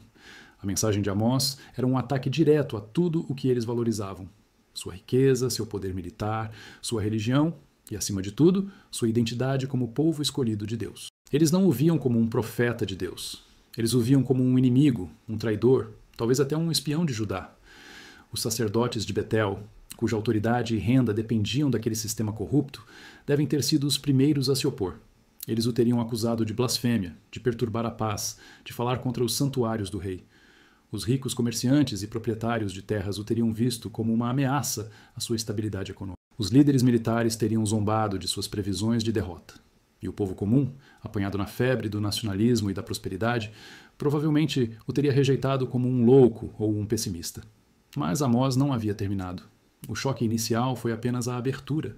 A mensagem de Amós era um ataque direto a tudo o que eles valorizavam: sua riqueza, seu poder militar, sua religião e, acima de tudo, sua identidade como povo escolhido de Deus. Eles não o viam como um profeta de Deus. Eles o viam como um inimigo, um traidor, talvez até um espião de Judá. Os sacerdotes de Betel, cuja autoridade e renda dependiam daquele sistema corrupto, devem ter sido os primeiros a se opor. Eles o teriam acusado de blasfêmia, de perturbar a paz, de falar contra os santuários do rei. Os ricos comerciantes e proprietários de terras o teriam visto como uma ameaça à sua estabilidade econômica. Os líderes militares teriam zombado de suas previsões de derrota. E o povo comum, apanhado na febre do nacionalismo e da prosperidade, provavelmente o teria rejeitado como um louco ou um pessimista. Mas Amós não havia terminado. O choque inicial foi apenas a abertura.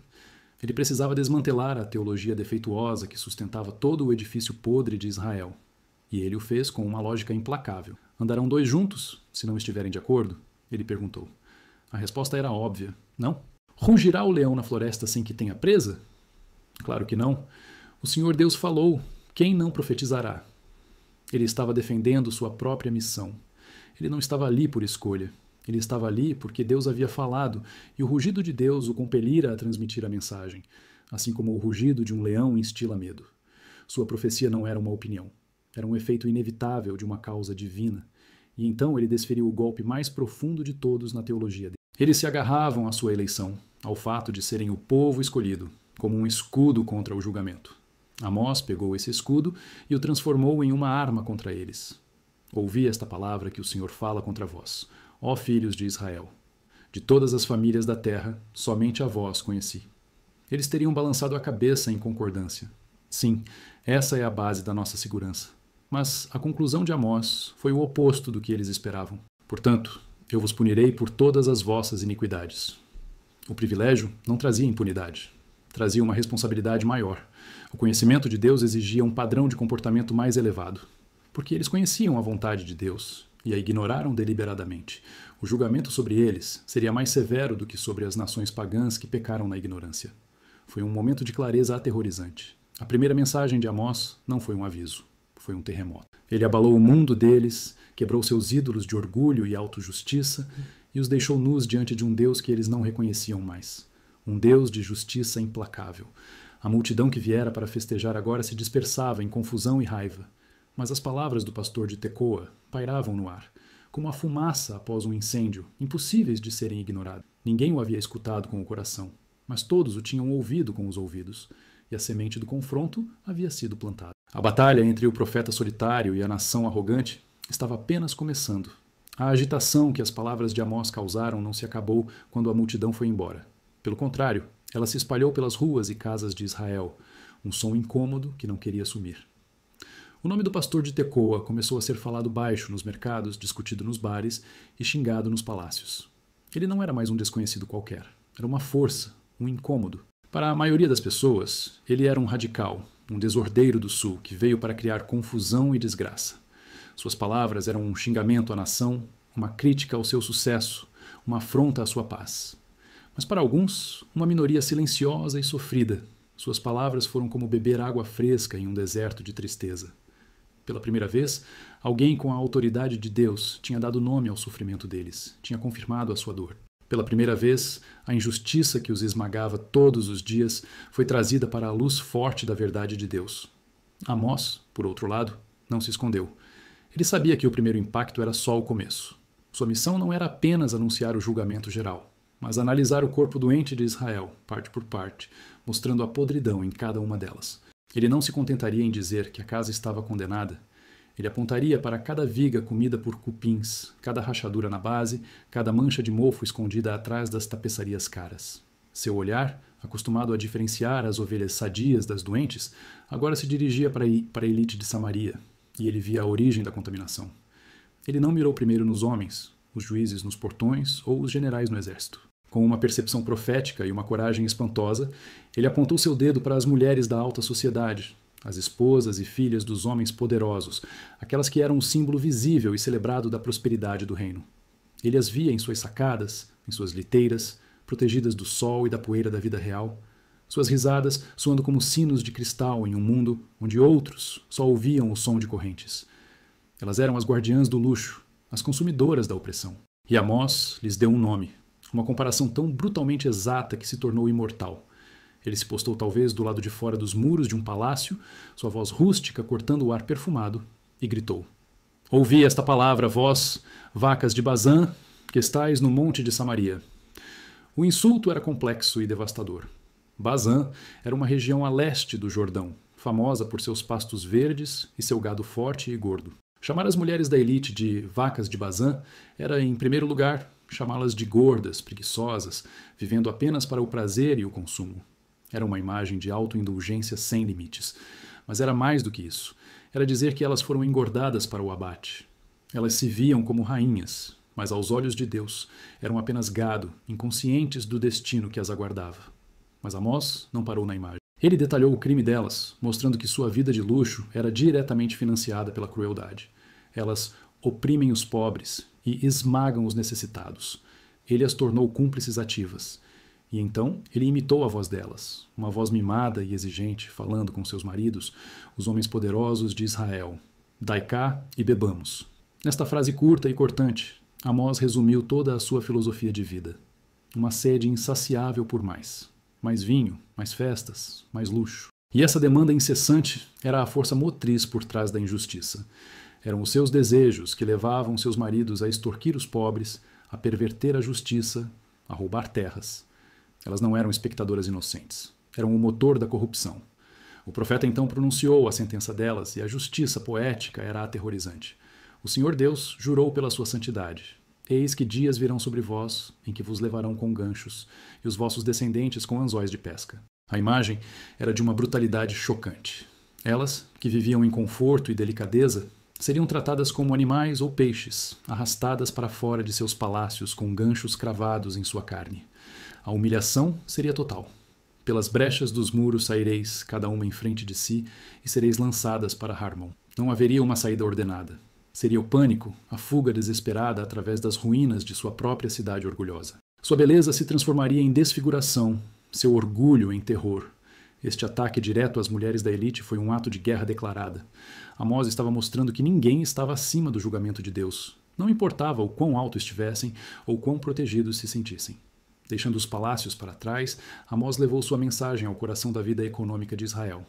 Ele precisava desmantelar a teologia defeituosa que sustentava todo o edifício podre de Israel. E ele o fez com uma lógica implacável. Andarão dois juntos, se não estiverem de acordo? Ele perguntou. A resposta era óbvia. Não. Rugirá o leão na floresta sem que tenha presa? Claro que não. O Senhor Deus falou. Quem não profetizará? Ele estava defendendo sua própria missão. Ele não estava ali por escolha. Ele estava ali porque Deus havia falado, e o rugido de Deus o compelira a transmitir a mensagem, assim como o rugido de um leão instila medo. Sua profecia não era uma opinião. Era um efeito inevitável de uma causa divina, e então ele desferiu o golpe mais profundo de todos na teologia dele. Eles se agarravam à sua eleição, ao fato de serem o povo escolhido, como um escudo contra o julgamento. Amós pegou esse escudo e o transformou em uma arma contra eles. Ouvi esta palavra que o Senhor fala contra vós, ó filhos de Israel. De todas as famílias da terra, somente a vós conheci. Eles teriam balançado a cabeça em concordância. Sim, essa é a base da nossa segurança. Mas a conclusão de Amós foi o oposto do que eles esperavam. Portanto, eu vos punirei por todas as vossas iniquidades. O privilégio não trazia impunidade. Trazia uma responsabilidade maior. O conhecimento de Deus exigia um padrão de comportamento mais elevado. Porque eles conheciam a vontade de Deus e a ignoraram deliberadamente. O julgamento sobre eles seria mais severo do que sobre as nações pagãs que pecaram na ignorância. Foi um momento de clareza aterrorizante. A primeira mensagem de Amós não foi um aviso, foi um terremoto. Ele abalou o mundo deles, quebrou seus ídolos de orgulho e autojustiça e os deixou nus diante de um Deus que eles não reconheciam mais. Um Deus de justiça implacável. A multidão que viera para festejar agora se dispersava em confusão e raiva. Mas as palavras do pastor de Tecoa pairavam no ar, como a fumaça após um incêndio, impossíveis de serem ignoradas. Ninguém o havia escutado com o coração, mas todos o tinham ouvido com os ouvidos, e a semente do confronto havia sido plantada. A batalha entre o profeta solitário e a nação arrogante estava apenas começando. A agitação que as palavras de Amós causaram não se acabou quando a multidão foi embora. Pelo contrário, ela se espalhou pelas ruas e casas de Israel, um som incômodo que não queria sumir. O nome do pastor de Tecoa começou a ser falado baixo nos mercados, discutido nos bares e xingado nos palácios. Ele não era mais um desconhecido qualquer. Era uma força, um incômodo. Para a maioria das pessoas, ele era um radical, um desordeiro do sul que veio para criar confusão e desgraça. Suas palavras eram um xingamento à nação, uma crítica ao seu sucesso, uma afronta à sua paz. Mas para alguns, uma minoria silenciosa e sofrida. Suas palavras foram como beber água fresca em um deserto de tristeza. Pela primeira vez, alguém com a autoridade de Deus tinha dado nome ao sofrimento deles, tinha confirmado a sua dor. Pela primeira vez, a injustiça que os esmagava todos os dias foi trazida para a luz forte da verdade de Deus. Amós, por outro lado, não se escondeu. Ele sabia que o primeiro impacto era só o começo. Sua missão não era apenas anunciar o julgamento geral, mas analisar o corpo doente de Israel, parte por parte, mostrando a podridão em cada uma delas. Ele não se contentaria em dizer que a casa estava condenada. Ele apontaria para cada viga comida por cupins, cada rachadura na base, cada mancha de mofo escondida atrás das tapeçarias caras. Seu olhar, acostumado a diferenciar as ovelhas sadias das doentes, agora se dirigia para a elite de Samaria, e ele via a origem da contaminação. Ele não mirou primeiro nos homens, os juízes nos portões ou os generais no exército. Com uma percepção profética e uma coragem espantosa, ele apontou seu dedo para as mulheres da alta sociedade, as esposas e filhas dos homens poderosos, aquelas que eram um símbolo visível e celebrado da prosperidade do reino. Ele as via em suas sacadas, em suas liteiras, protegidas do sol e da poeira da vida real, suas risadas soando como sinos de cristal em um mundo onde outros só ouviam o som de correntes. Elas eram as guardiãs do luxo, as consumidoras da opressão. E Amós lhes deu um nome, uma comparação tão brutalmente exata que se tornou imortal. Ele se postou talvez do lado de fora dos muros de um palácio, sua voz rústica cortando o ar perfumado, e gritou: Ouvi esta palavra, vós, vacas de Bazã, que estais no monte de Samaria. O insulto era complexo e devastador. Bazã era uma região a leste do Jordão, famosa por seus pastos verdes e seu gado forte e gordo. Chamar as mulheres da elite de vacas de Bazã era, em primeiro lugar, chamá-las de gordas, preguiçosas, vivendo apenas para o prazer e o consumo. Era uma imagem de autoindulgência sem limites. Mas era mais do que isso. Era dizer que elas foram engordadas para o abate. Elas se viam como rainhas, mas aos olhos de Deus eram apenas gado, inconscientes do destino que as aguardava. Mas Amós não parou na imagem. Ele detalhou o crime delas, mostrando que sua vida de luxo era diretamente financiada pela crueldade. Elas oprimem os pobres e esmagam os necessitados. Ele as tornou cúmplices ativas. E então ele imitou a voz delas, uma voz mimada e exigente, falando com seus maridos, os homens poderosos de Israel. Dai cá e bebamos. Nesta frase curta e cortante, Amós resumiu toda a sua filosofia de vida. Uma sede insaciável por mais. Mais vinho, mais festas, mais luxo. E essa demanda incessante era a força motriz por trás da injustiça. Eram os seus desejos que levavam seus maridos a extorquir os pobres, a perverter a justiça, a roubar terras. Elas não eram espectadoras inocentes. Eram o motor da corrupção. O profeta então pronunciou a sentença delas e a justiça poética era aterrorizante. O Senhor Deus jurou pela sua santidade. Eis que dias virão sobre vós, em que vos levarão com ganchos, e os vossos descendentes com anzóis de pesca. A imagem era de uma brutalidade chocante. Elas, que viviam em conforto e delicadeza, seriam tratadas como animais ou peixes, arrastadas para fora de seus palácios com ganchos cravados em sua carne. A humilhação seria total. Pelas brechas dos muros saireis, cada uma em frente de si, e sereis lançadas para Harmon. Não haveria uma saída ordenada. Seria o pânico, a fuga desesperada através das ruínas de sua própria cidade orgulhosa. Sua beleza se transformaria em desfiguração, seu orgulho em terror. Este ataque direto às mulheres da elite foi um ato de guerra declarada. Amós estava mostrando que ninguém estava acima do julgamento de Deus. Não importava o quão alto estivessem ou quão protegidos se sentissem. Deixando os palácios para trás, Amós levou sua mensagem ao coração da vida econômica de Israel: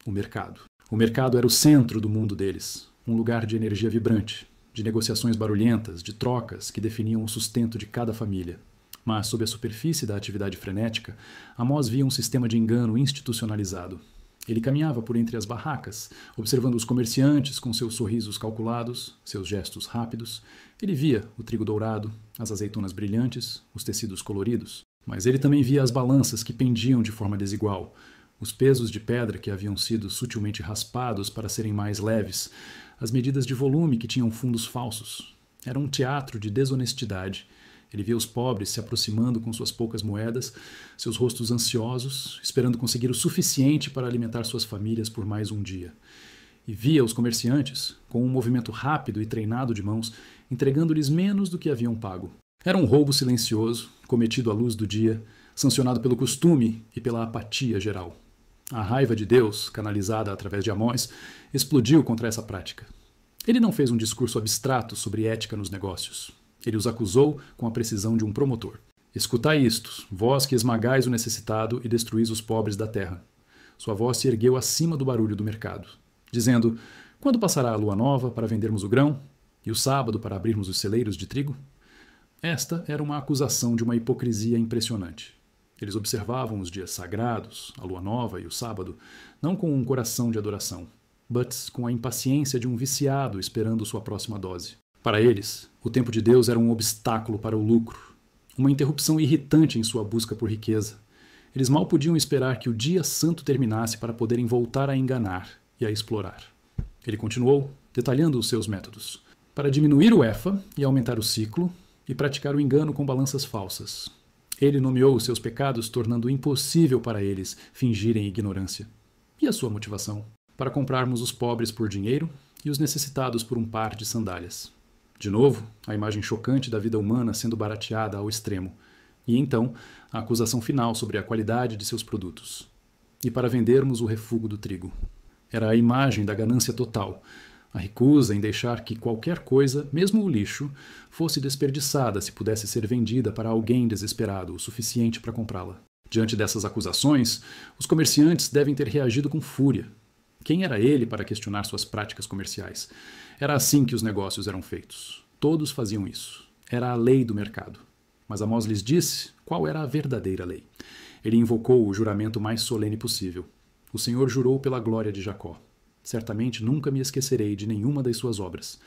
o mercado. O mercado era o centro do mundo deles. Um lugar de energia vibrante, de negociações barulhentas, de trocas que definiam o sustento de cada família. Mas, sob a superfície da atividade frenética, Amós via um sistema de engano institucionalizado. Ele caminhava por entre as barracas, observando os comerciantes com seus sorrisos calculados, seus gestos rápidos. Ele via o trigo dourado, as azeitonas brilhantes, os tecidos coloridos. Mas ele também via as balanças que pendiam de forma desigual, os pesos de pedra que haviam sido sutilmente raspados para serem mais leves, as medidas de volume que tinham fundos falsos. Era um teatro de desonestidade. Ele via os pobres se aproximando com suas poucas moedas, seus rostos ansiosos, esperando conseguir o suficiente para alimentar suas famílias por mais um dia. E via os comerciantes, com um movimento rápido e treinado de mãos, entregando-lhes menos do que haviam pago. Era um roubo silencioso, cometido à luz do dia, sancionado pelo costume e pela apatia geral. A raiva de Deus, canalizada através de Amós, explodiu contra essa prática. Ele não fez um discurso abstrato sobre ética nos negócios. Ele os acusou com a precisão de um promotor. Escutai isto, vós que esmagais o necessitado e destruís os pobres da terra. Sua voz se ergueu acima do barulho do mercado, dizendo: quando passará a lua nova para vendermos o grão? E o sábado para abrirmos os celeiros de trigo? Esta era uma acusação de uma hipocrisia impressionante. Eles observavam os dias sagrados, a lua nova e o sábado, não com um coração de adoração, mas com a impaciência de um viciado esperando sua próxima dose. Para eles, o tempo de Deus era um obstáculo para o lucro, uma interrupção irritante em sua busca por riqueza. Eles mal podiam esperar que o dia santo terminasse para poderem voltar a enganar e a explorar. Ele continuou, detalhando os seus métodos, para diminuir o efa e aumentar o ciclo e praticar o engano com balanças falsas. Ele nomeou os seus pecados, tornando impossível para eles fingirem ignorância. E a sua motivação? para comprarmos os pobres por dinheiro e os necessitados por um par de sandálias. De novo, a imagem chocante da vida humana sendo barateada ao extremo. E então, a acusação final sobre a qualidade de seus produtos. E para vendermos o refúgio do trigo. Era a imagem da ganância total, a recusa em deixar que qualquer coisa, mesmo o lixo, fosse desperdiçada se pudesse ser vendida para alguém desesperado o suficiente para comprá-la. Diante dessas acusações, os comerciantes devem ter reagido com fúria. Quem era ele para questionar suas práticas comerciais? Era assim que os negócios eram feitos. Todos faziam isso. Era a lei do mercado. Mas Amós lhes disse qual era a verdadeira lei. Ele invocou o juramento mais solene possível. O Senhor jurou pela glória de Jacó. Certamente nunca me esquecerei de nenhuma das suas obras.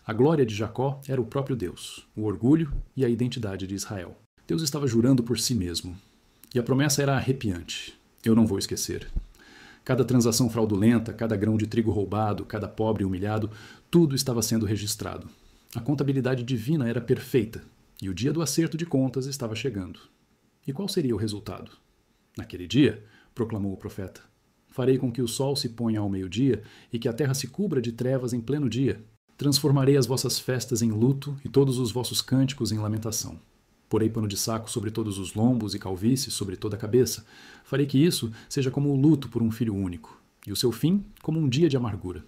A glória de Jacó era o próprio Deus, o orgulho e a identidade de Israel. Deus estava jurando por si mesmo. E a promessa era arrepiante. Eu não vou esquecer. Cada transação fraudulenta, cada grão de trigo roubado, cada pobre humilhado, tudo estava sendo registrado. A contabilidade divina era perfeita, e o dia do acerto de contas estava chegando. E qual seria o resultado? Naquele dia, proclamou o profeta, farei com que o sol se ponha ao meio-dia e que a terra se cubra de trevas em pleno dia. Transformarei as vossas festas em luto e todos os vossos cânticos em lamentação. Porei pano de saco sobre todos os lombos e calvícies sobre toda a cabeça. Farei que isso seja como o luto por um filho único, e o seu fim como um dia de amargura.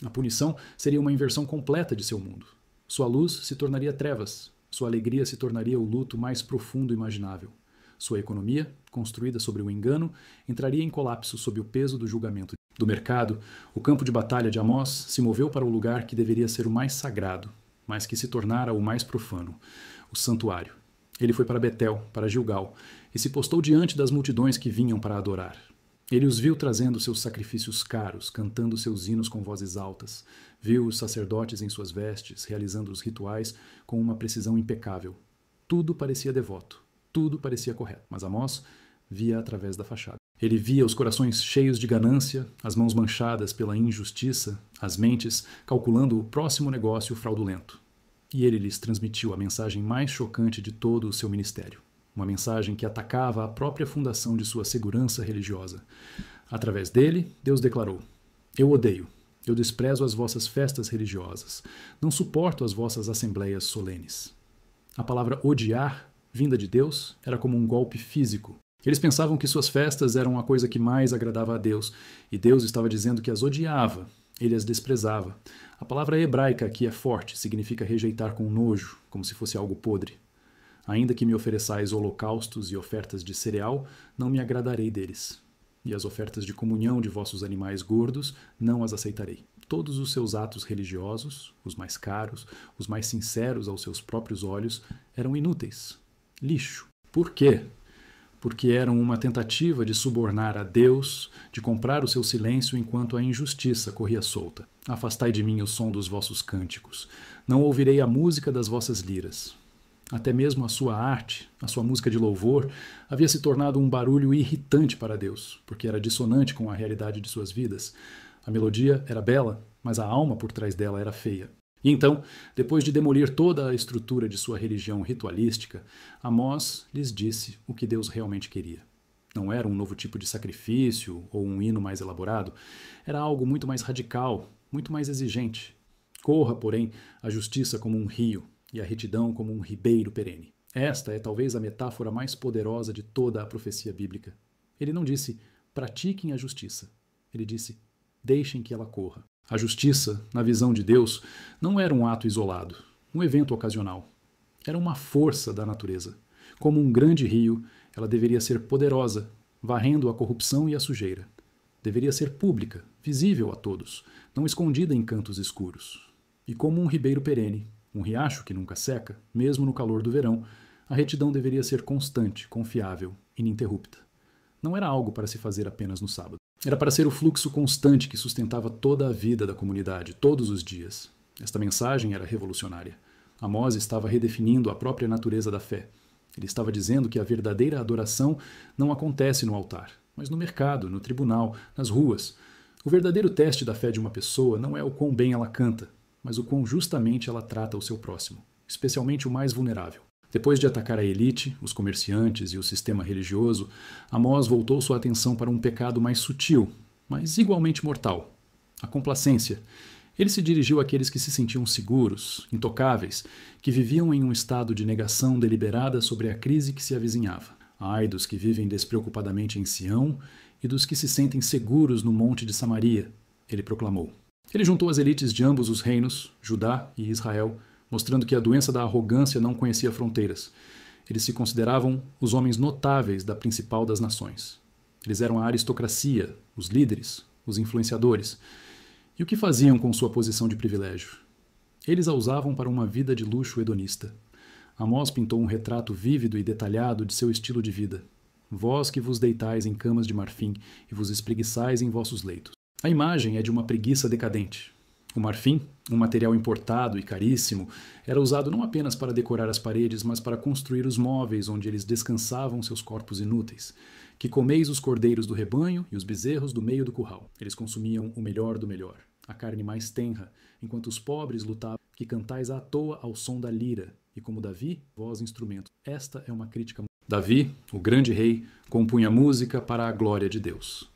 A punição seria uma inversão completa de seu mundo. Sua luz se tornaria trevas, sua alegria se tornaria o luto mais profundo imaginável. Sua economia, construída sobre o engano, entraria em colapso sob o peso do julgamento. Do mercado, o campo de batalha de Amós se moveu para o lugar que deveria ser o mais sagrado, mas que se tornara o mais profano, o santuário. Ele foi para Betel, para Gilgal, e se postou diante das multidões que vinham para adorar. Ele os viu trazendo seus sacrifícios caros, cantando seus hinos com vozes altas. Viu os sacerdotes em suas vestes, realizando os rituais com uma precisão impecável. Tudo parecia devoto, tudo parecia correto, mas Amós via através da fachada. Ele via os corações cheios de ganância, as mãos manchadas pela injustiça, as mentes calculando o próximo negócio fraudulento. E ele lhes transmitiu a mensagem mais chocante de todo o seu ministério. Uma mensagem que atacava a própria fundação de sua segurança religiosa. Através dele, Deus declarou: eu odeio, eu desprezo as vossas festas religiosas, não suporto as vossas assembleias solenes. A palavra odiar, vinda de Deus, era como um golpe físico. Eles pensavam que suas festas eram a coisa que mais agradava a Deus, e Deus estava dizendo que as odiava, ele as desprezava. A palavra hebraica aqui é forte, significa rejeitar com nojo, como se fosse algo podre. Ainda que me ofereçais holocaustos e ofertas de cereal, não me agradarei deles. E as ofertas de comunhão de vossos animais gordos, não as aceitarei. Todos os seus atos religiosos, os mais caros, os mais sinceros aos seus próprios olhos, eram inúteis. Lixo. Por quê? Porque eram uma tentativa de subornar a Deus, de comprar o seu silêncio enquanto a injustiça corria solta. Afastai de mim o som dos vossos cânticos. Não ouvirei a música das vossas liras. Até mesmo a sua arte, a sua música de louvor, havia se tornado um barulho irritante para Deus, porque era dissonante com a realidade de suas vidas. A melodia era bela, mas a alma por trás dela era feia. E então, depois de demolir toda a estrutura de sua religião ritualística, Amós lhes disse o que Deus realmente queria. Não era um novo tipo de sacrifício ou um hino mais elaborado, era algo muito mais radical, muito mais exigente. Corra, porém, a justiça como um rio e a retidão como um ribeiro perene. Esta é talvez a metáfora mais poderosa de toda a profecia bíblica. Ele não disse, pratiquem a justiça. Ele disse, deixem que ela corra. A justiça, na visão de Deus, não era um ato isolado, um evento ocasional. Era uma força da natureza. Como um grande rio, ela deveria ser poderosa, varrendo a corrupção e a sujeira. Deveria ser pública, visível a todos, não escondida em cantos escuros. E como um ribeiro perene, um riacho que nunca seca, mesmo no calor do verão, a retidão deveria ser constante, confiável, ininterrupta. Não era algo para se fazer apenas no sábado. Era para ser o fluxo constante que sustentava toda a vida da comunidade, todos os dias. Esta mensagem era revolucionária. Amós estava redefinindo a própria natureza da fé. Ele estava dizendo que a verdadeira adoração não acontece no altar, mas no mercado, no tribunal, nas ruas. O verdadeiro teste da fé de uma pessoa não é o quão bem ela canta, mas o quão justamente ela trata o seu próximo, especialmente o mais vulnerável. Depois de atacar a elite, os comerciantes e o sistema religioso, Amós voltou sua atenção para um pecado mais sutil, mas igualmente mortal: a complacência. Ele se dirigiu àqueles que se sentiam seguros, intocáveis, que viviam em um estado de negação deliberada sobre a crise que se avizinhava. Ai dos que vivem despreocupadamente em Sião e dos que se sentem seguros no monte de Samaria, ele proclamou. Ele juntou as elites de ambos os reinos, Judá e Israel, mostrando que a doença da arrogância não conhecia fronteiras. Eles se consideravam os homens notáveis da principal das nações. Eles eram a aristocracia, os líderes, os influenciadores. E o que faziam com sua posição de privilégio? Eles a usavam para uma vida de luxo hedonista. Amós pintou um retrato vívido e detalhado de seu estilo de vida. Vós que vos deitais em camas de marfim e vos espreguiçais em vossos leitos. A imagem é de uma preguiça decadente. O marfim, um material importado e caríssimo, era usado não apenas para decorar as paredes, mas para construir os móveis onde eles descansavam seus corpos inúteis. Que comeis os cordeiros do rebanho e os bezerros do meio do curral. Eles consumiam o melhor do melhor, a carne mais tenra, enquanto os pobres lutavam. Que cantais à toa ao som da lira, e como Davi, vós instrumentos. Esta é uma crítica. Davi, o grande rei, compunha música para a glória de Deus.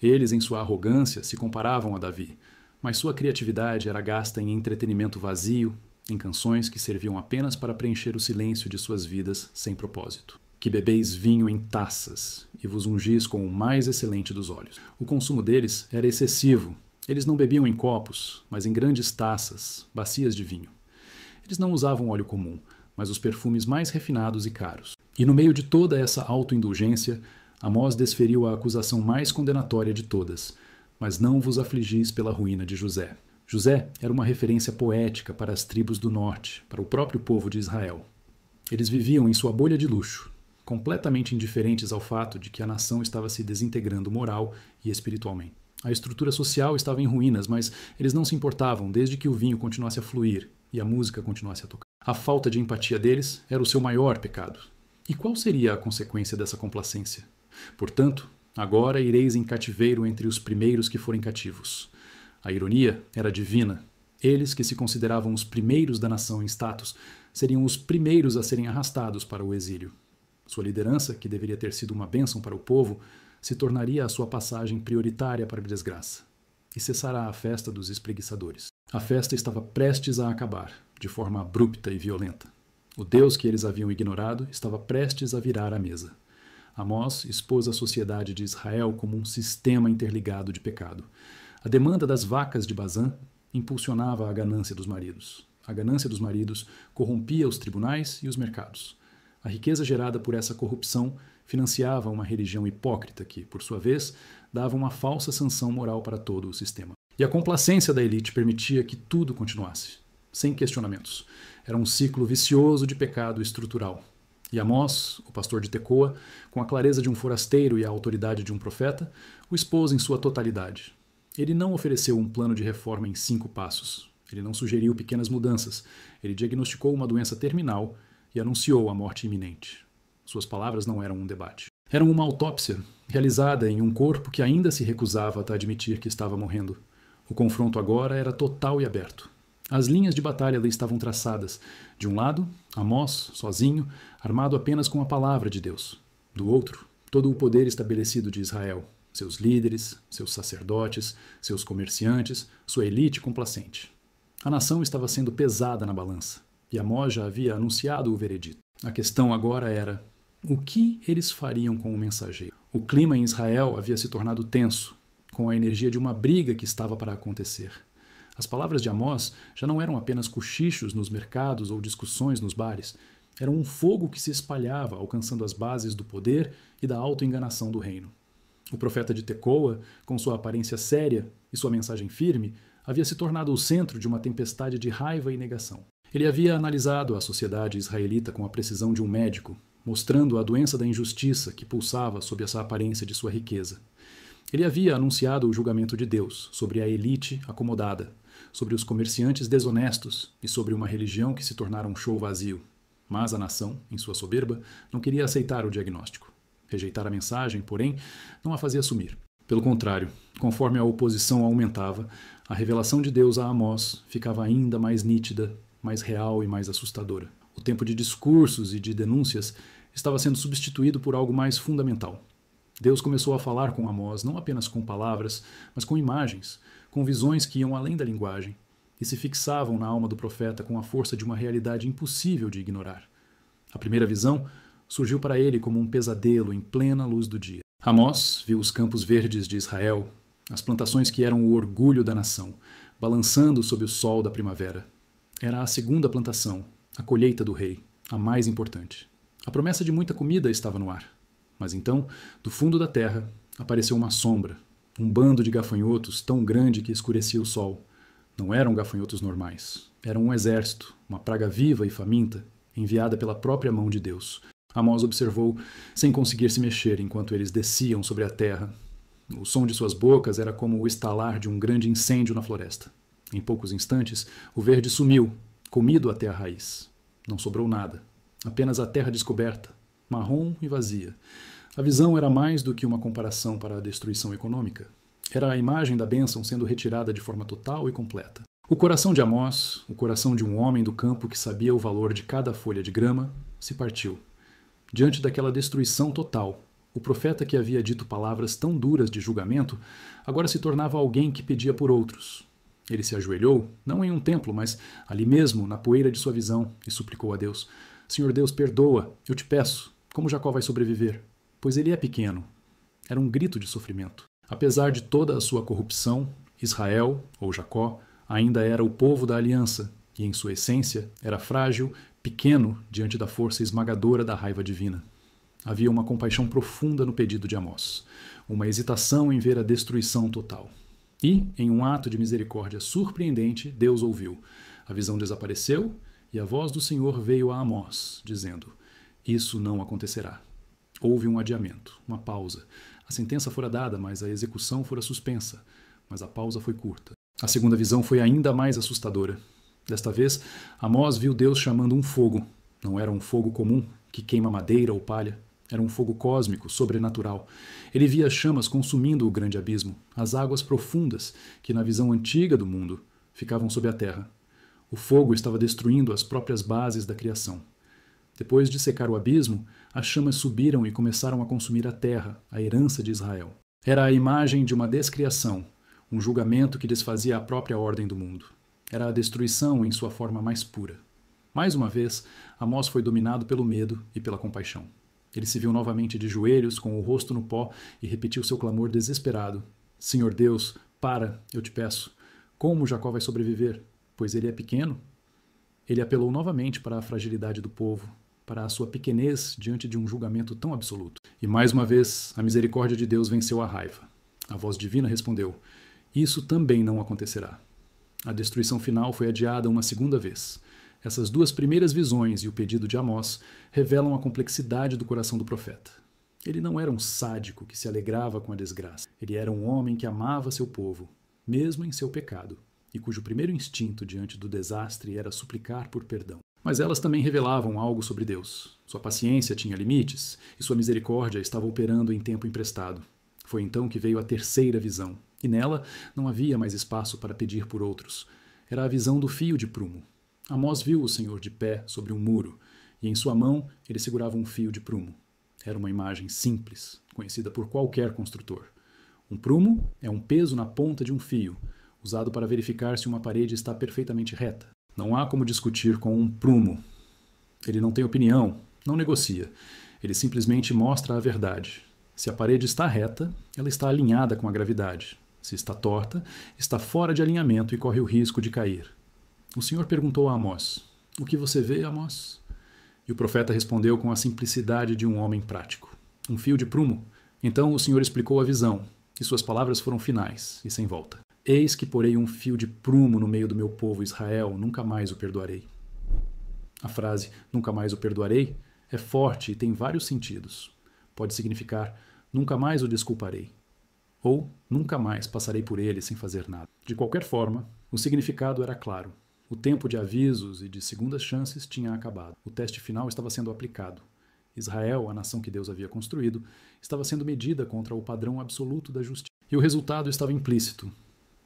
Eles, em sua arrogância, se comparavam a Davi, mas sua criatividade era gasta em entretenimento vazio, em canções que serviam apenas para preencher o silêncio de suas vidas sem propósito. Que bebeis vinho em taças e vos ungis com o mais excelente dos óleos. O consumo deles era excessivo. Eles não bebiam em copos, mas em grandes taças, bacias de vinho. Eles não usavam óleo comum, mas os perfumes mais refinados e caros. E no meio de toda essa autoindulgência, Amós desferiu a acusação mais condenatória de todas: mas não vos afligis pela ruína de José. José era uma referência poética para as tribos do norte, para o próprio povo de Israel. Eles viviam em sua bolha de luxo, completamente indiferentes ao fato de que a nação estava se desintegrando moral e espiritualmente. A estrutura social estava em ruínas, mas eles não se importavam desde que o vinho continuasse a fluir e a música continuasse a tocar. A falta de empatia deles era o seu maior pecado. E qual seria a consequência dessa complacência? Portanto, agora ireis em cativeiro entre os primeiros que forem cativos. A ironia era divina. Eles, que se consideravam os primeiros da nação em status, seriam os primeiros a serem arrastados para o exílio. Sua liderança, que deveria ter sido uma bênção para o povo, se tornaria a sua passagem prioritária para a desgraça. E cessará a festa dos espreguiçadores. A festa estava prestes a acabar, de forma abrupta e violenta. O Deus que eles haviam ignorado estava prestes a virar a mesa. Amós expôs a sociedade de Israel como um sistema interligado de pecado. A demanda das vacas de Bazã impulsionava a ganância dos maridos. A ganância dos maridos corrompia os tribunais e os mercados. A riqueza gerada por essa corrupção financiava uma religião hipócrita que, por sua vez, dava uma falsa sanção moral para todo o sistema. E a complacência da elite permitia que tudo continuasse, sem questionamentos. Era um ciclo vicioso de pecado estrutural. E Amós, o pastor de Tecoa, com a clareza de um forasteiro e a autoridade de um profeta, o expôs em sua totalidade. Ele não ofereceu um plano de reforma em 5 passos. Ele não sugeriu pequenas mudanças. Ele diagnosticou uma doença terminal e anunciou a morte iminente. Suas palavras não eram um debate. Eram uma autópsia, realizada em um corpo que ainda se recusava a admitir que estava morrendo. O confronto agora era total e aberto. As linhas de batalha lhe estavam traçadas. De um lado, Amós, sozinho, armado apenas com a palavra de Deus. Do outro, todo o poder estabelecido de Israel, seus líderes, seus sacerdotes, seus comerciantes, sua elite complacente. A nação estava sendo pesada na balança, e Amós já havia anunciado o veredito. A questão agora era: o que eles fariam com o mensageiro? O clima em Israel havia se tornado tenso, com a energia de uma briga que estava para acontecer. As palavras de Amós já não eram apenas cochichos nos mercados ou discussões nos bares. Eram um fogo que se espalhava, alcançando as bases do poder e da autoenganação do reino. O profeta de Tecoa, com sua aparência séria e sua mensagem firme, havia se tornado o centro de uma tempestade de raiva e negação. Ele havia analisado a sociedade israelita com a precisão de um médico, mostrando a doença da injustiça que pulsava sob essa aparência de sua riqueza. Ele havia anunciado o julgamento de Deus sobre a elite acomodada, sobre os comerciantes desonestos e sobre uma religião que se tornara um show vazio. Mas a nação, em sua soberba, não queria aceitar o diagnóstico. Rejeitar a mensagem, porém, não a fazia sumir. Pelo contrário, conforme a oposição aumentava, a revelação de Deus a Amós ficava ainda mais nítida, mais real e mais assustadora. O tempo de discursos e de denúncias estava sendo substituído por algo mais fundamental. Deus começou a falar com Amós não apenas com palavras, mas com imagens, com visões que iam além da linguagem e se fixavam na alma do profeta com a força de uma realidade impossível de ignorar. A primeira visão surgiu para ele como um pesadelo em plena luz do dia. Amós viu os campos verdes de Israel, as plantações que eram o orgulho da nação, balançando sob o sol da primavera. Era a segunda plantação, a colheita do rei, a mais importante. A promessa de muita comida estava no ar. Mas então, do fundo da terra, apareceu uma sombra, um bando de gafanhotos tão grande que escurecia o sol. Não eram gafanhotos normais. Era um exército, uma praga viva e faminta, enviada pela própria mão de Deus. Amós observou, sem conseguir se mexer, enquanto eles desciam sobre a terra. O som de suas bocas era como o estalar de um grande incêndio na floresta. Em poucos instantes, o verde sumiu, comido até a raiz. Não sobrou nada. Apenas a terra descoberta, marrom e vazia. A visão era mais do que uma comparação para a destruição econômica. Era a imagem da bênção sendo retirada de forma total e completa. O coração de Amós, o coração de um homem do campo que sabia o valor de cada folha de grama, se partiu. Diante daquela destruição total, o profeta que havia dito palavras tão duras de julgamento, agora se tornava alguém que pedia por outros. Ele se ajoelhou, não em um templo, mas ali mesmo, na poeira de sua visão, e suplicou a Deus: Senhor Deus, perdoa, eu te peço, como Jacó vai sobreviver? Pois ele é pequeno. Era um grito de sofrimento. Apesar de toda a sua corrupção, Israel, ou Jacó, ainda era o povo da aliança, e em sua essência era frágil, pequeno diante da força esmagadora da raiva divina. Havia uma compaixão profunda no pedido de Amós, uma hesitação em ver a destruição total. E, em um ato de misericórdia surpreendente, Deus ouviu. A visão desapareceu e a voz do Senhor veio a Amós, dizendo: Isso não acontecerá. Houve um adiamento, uma pausa. A sentença fora dada, mas a execução fora suspensa. Mas a pausa foi curta. A segunda visão foi ainda mais assustadora. Desta vez, Amós viu Deus chamando um fogo. Não era um fogo comum, que queima madeira ou palha. Era um fogo cósmico, sobrenatural. Ele via as chamas consumindo o grande abismo, as águas profundas, que na visão antiga do mundo ficavam sob a terra. O fogo estava destruindo as próprias bases da criação. Depois de secar o abismo, as chamas subiram e começaram a consumir a terra, a herança de Israel. Era a imagem de uma descriação, um julgamento que desfazia a própria ordem do mundo. Era a destruição em sua forma mais pura. Mais uma vez, Amós foi dominado pelo medo e pela compaixão. Ele se viu novamente de joelhos, com o rosto no pó, e repetiu seu clamor desesperado: Senhor Deus, para, eu te peço. Como Jacó vai sobreviver? Pois ele é pequeno. Ele apelou novamente para a fragilidade do povo, para a sua pequenez diante de um julgamento tão absoluto. E mais uma vez, a misericórdia de Deus venceu a raiva. A voz divina respondeu: Isso também não acontecerá. A destruição final foi adiada uma segunda vez. Essas duas primeiras visões e o pedido de Amós revelam a complexidade do coração do profeta. Ele não era um sádico que se alegrava com a desgraça. Ele era um homem que amava seu povo, mesmo em seu pecado, e cujo primeiro instinto diante do desastre era suplicar por perdão. Mas elas também revelavam algo sobre Deus. Sua paciência tinha limites, e sua misericórdia estava operando em tempo emprestado. Foi então que veio a terceira visão, e nela não havia mais espaço para pedir por outros. Era a visão do fio de prumo. Amós viu o Senhor de pé sobre um muro, e em sua mão ele segurava um fio de prumo. Era uma imagem simples, conhecida por qualquer construtor. Um prumo é um peso na ponta de um fio, usado para verificar se uma parede está perfeitamente reta. Não há como discutir com um prumo. Ele não tem opinião, não negocia. Ele simplesmente mostra a verdade. Se a parede está reta, ela está alinhada com a gravidade. Se está torta, está fora de alinhamento e corre o risco de cair. O Senhor perguntou a Amós: O que você vê, Amós? E o profeta respondeu com a simplicidade de um homem prático: Um fio de prumo. Então o Senhor explicou a visão, e suas palavras foram finais e sem volta. Eis que porei um fio de prumo no meio do meu povo Israel, nunca mais o perdoarei. A frase nunca mais o perdoarei é forte e tem vários sentidos. Pode significar nunca mais o desculparei, ou nunca mais passarei por ele sem fazer nada. De qualquer forma, o significado era claro. O tempo de avisos e de segundas chances tinha acabado. O teste final estava sendo aplicado. Israel, a nação que Deus havia construído, estava sendo medida contra o padrão absoluto da justiça. E o resultado estava implícito.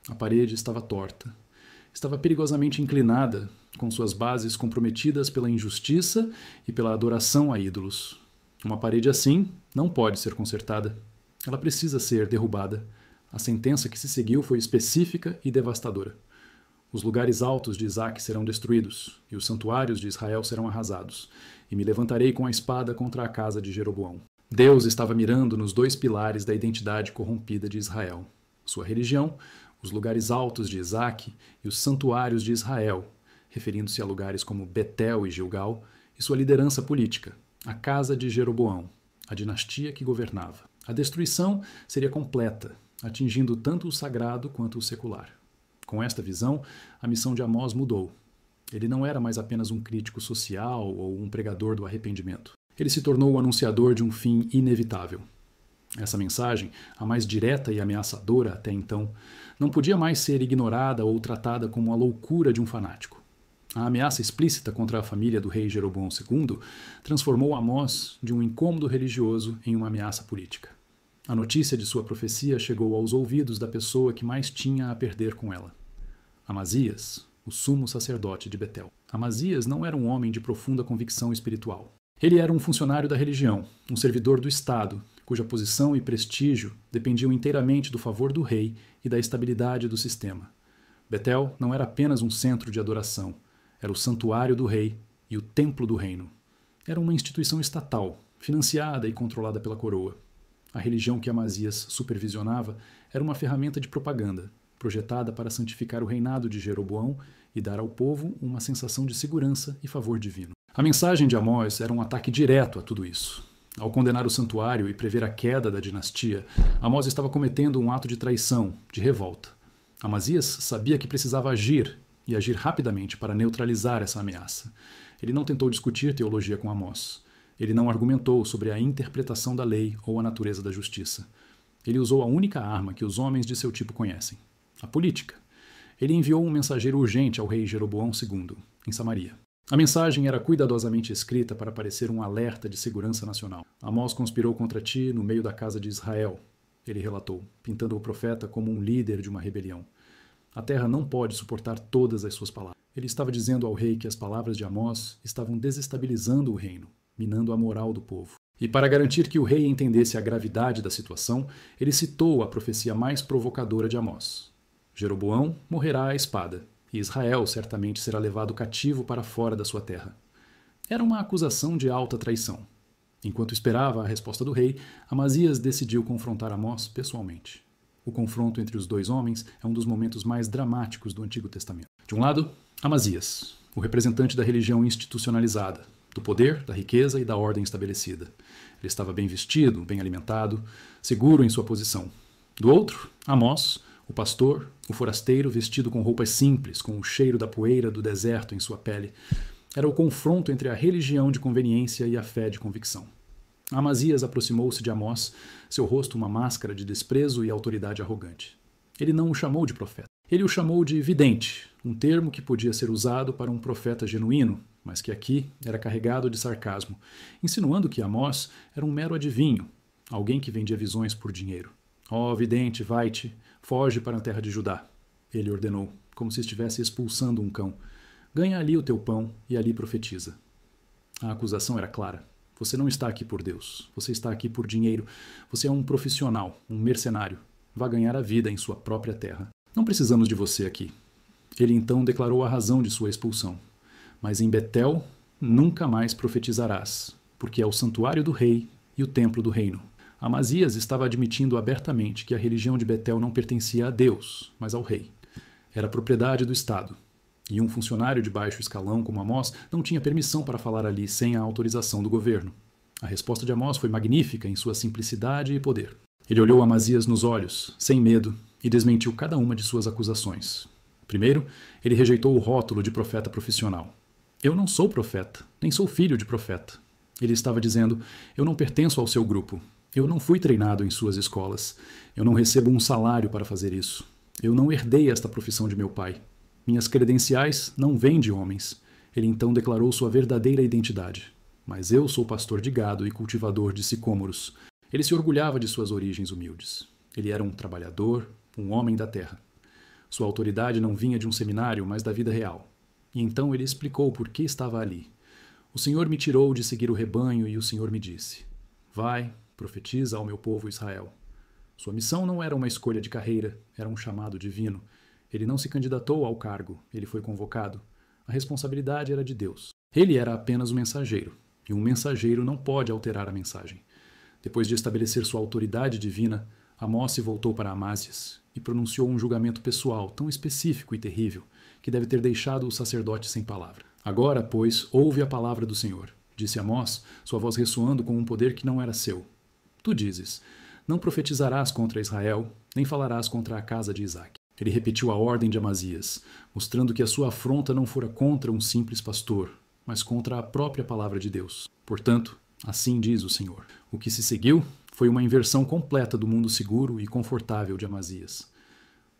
A parede estava torta. Estava perigosamente inclinada, com suas bases comprometidas pela injustiça e pela adoração a ídolos. Uma parede assim não pode ser consertada. Ela precisa ser derrubada. A sentença que se seguiu foi específica e devastadora. Os lugares altos de Isaac serão destruídos, e os santuários de Israel serão arrasados, e me levantarei com a espada contra a casa de Jeroboão. Deus estava mirando nos dois pilares da identidade corrompida de Israel: sua religião, os lugares altos de Isaac, e os santuários de Israel, referindo-se a lugares como Betel e Gilgal, e sua liderança política, a casa de Jeroboão, a dinastia que governava. A destruição seria completa, atingindo tanto o sagrado quanto o secular. Com esta visão, a missão de Amós mudou. Ele não era mais apenas um crítico social ou um pregador do arrependimento. Ele se tornou o anunciador de um fim inevitável. Essa mensagem, a mais direta e ameaçadora até então, não podia mais ser ignorada ou tratada como a loucura de um fanático. A ameaça explícita contra a família do rei Jeroboão II transformou Amós de um incômodo religioso em uma ameaça política. A notícia de sua profecia chegou aos ouvidos da pessoa que mais tinha a perder com ela: Amazias, o sumo sacerdote de Betel. Amazias não era um homem de profunda convicção espiritual. Ele era um funcionário da religião, um servidor do Estado, cuja posição e prestígio dependiam inteiramente do favor do rei e da estabilidade do sistema. Betel não era apenas um centro de adoração, era o santuário do rei e o templo do reino. Era uma instituição estatal, financiada e controlada pela coroa. A religião que Amazias supervisionava era uma ferramenta de propaganda, projetada para santificar o reinado de Jeroboão e dar ao povo uma sensação de segurança e favor divino. A mensagem de Amós era um ataque direto a tudo isso. Ao condenar o santuário e prever a queda da dinastia, Amós estava cometendo um ato de traição, de revolta. Amazias sabia que precisava agir, e agir rapidamente para neutralizar essa ameaça. Ele não tentou discutir teologia com Amós. Ele não argumentou sobre a interpretação da lei ou a natureza da justiça. Ele usou a única arma que os homens de seu tipo conhecem: a política. Ele enviou um mensageiro urgente ao rei Jeroboão II, em Samaria. A mensagem era cuidadosamente escrita para parecer um alerta de segurança nacional. Amós conspirou contra ti no meio da casa de Israel, ele relatou, pintando o profeta como um líder de uma rebelião. A terra não pode suportar todas as suas palavras. Ele estava dizendo ao rei que as palavras de Amós estavam desestabilizando o reino, minando a moral do povo. E para garantir que o rei entendesse a gravidade da situação, ele citou a profecia mais provocadora de Amós: Jeroboão morrerá à espada, e Israel certamente será levado cativo para fora da sua terra. Era uma acusação de alta traição. Enquanto esperava a resposta do rei, Amazias decidiu confrontar Amós pessoalmente. O confronto entre os dois homens é um dos momentos mais dramáticos do Antigo Testamento. De um lado, Amazias, o representante da religião institucionalizada, do poder, da riqueza e da ordem estabelecida. Ele estava bem vestido, bem alimentado, seguro em sua posição. Do outro, Amós, o pastor, o forasteiro vestido com roupas simples, com o cheiro da poeira do deserto em sua pele. Era o confronto entre a religião de conveniência e a fé de convicção. Amazias aproximou-se de Amós, seu rosto uma máscara de desprezo e autoridade arrogante. Ele não o chamou de profeta. Ele o chamou de vidente, um termo que podia ser usado para um profeta genuíno, mas que aqui era carregado de sarcasmo, insinuando que Amós era um mero adivinho, alguém que vendia visões por dinheiro. Ó, vidente, vai-te, foge para a terra de Judá, ele ordenou, como se estivesse expulsando um cão. Ganha ali o teu pão e ali profetiza. A acusação era clara. Você não está aqui por Deus. Você está aqui por dinheiro. Você é um profissional, um mercenário. Vá ganhar a vida em sua própria terra. Não precisamos de você aqui. Ele então declarou a razão de sua expulsão. Mas em Betel nunca mais profetizarás, porque é o santuário do rei e o templo do reino. Amazias estava admitindo abertamente que a religião de Betel não pertencia a Deus, mas ao rei. Era propriedade do Estado. E um funcionário de baixo escalão como Amós não tinha permissão para falar ali sem a autorização do governo. A resposta de Amós foi magnífica em sua simplicidade e poder. Ele olhou Amazias nos olhos, sem medo, e desmentiu cada uma de suas acusações. Primeiro, ele rejeitou o rótulo de profeta profissional. Eu não sou profeta, nem sou filho de profeta. Ele estava dizendo: eu não pertenço ao seu grupo. Eu não fui treinado em suas escolas. Eu não recebo um salário para fazer isso. Eu não herdei esta profissão de meu pai. Minhas credenciais não vêm de homens. Ele então declarou sua verdadeira identidade. Mas eu sou pastor de gado e cultivador de sicômoros. Ele se orgulhava de suas origens humildes. Ele era um trabalhador, um homem da terra. Sua autoridade não vinha de um seminário, mas da vida real. E então ele explicou por que estava ali. O Senhor me tirou de seguir o rebanho e o Senhor me disse: vai, profetiza ao meu povo Israel. Sua missão não era uma escolha de carreira, era um chamado divino. Ele não se candidatou ao cargo, ele foi convocado. A responsabilidade era de Deus. Ele era apenas o mensageiro, e um mensageiro não pode alterar a mensagem. Depois de estabelecer sua autoridade divina, Amós se voltou para Amásias e pronunciou um julgamento pessoal tão específico e terrível que deve ter deixado o sacerdote sem palavra. Agora, pois, ouve a palavra do Senhor, disse Amós, sua voz ressoando com um poder que não era seu. Tu dizes, não profetizarás contra Israel, nem falarás contra a casa de Isaque. Ele repetiu a ordem de Amazias, mostrando que a sua afronta não fora contra um simples pastor, mas contra a própria palavra de Deus. Portanto, assim diz o Senhor. O que se seguiu foi uma inversão completa do mundo seguro e confortável de Amazias.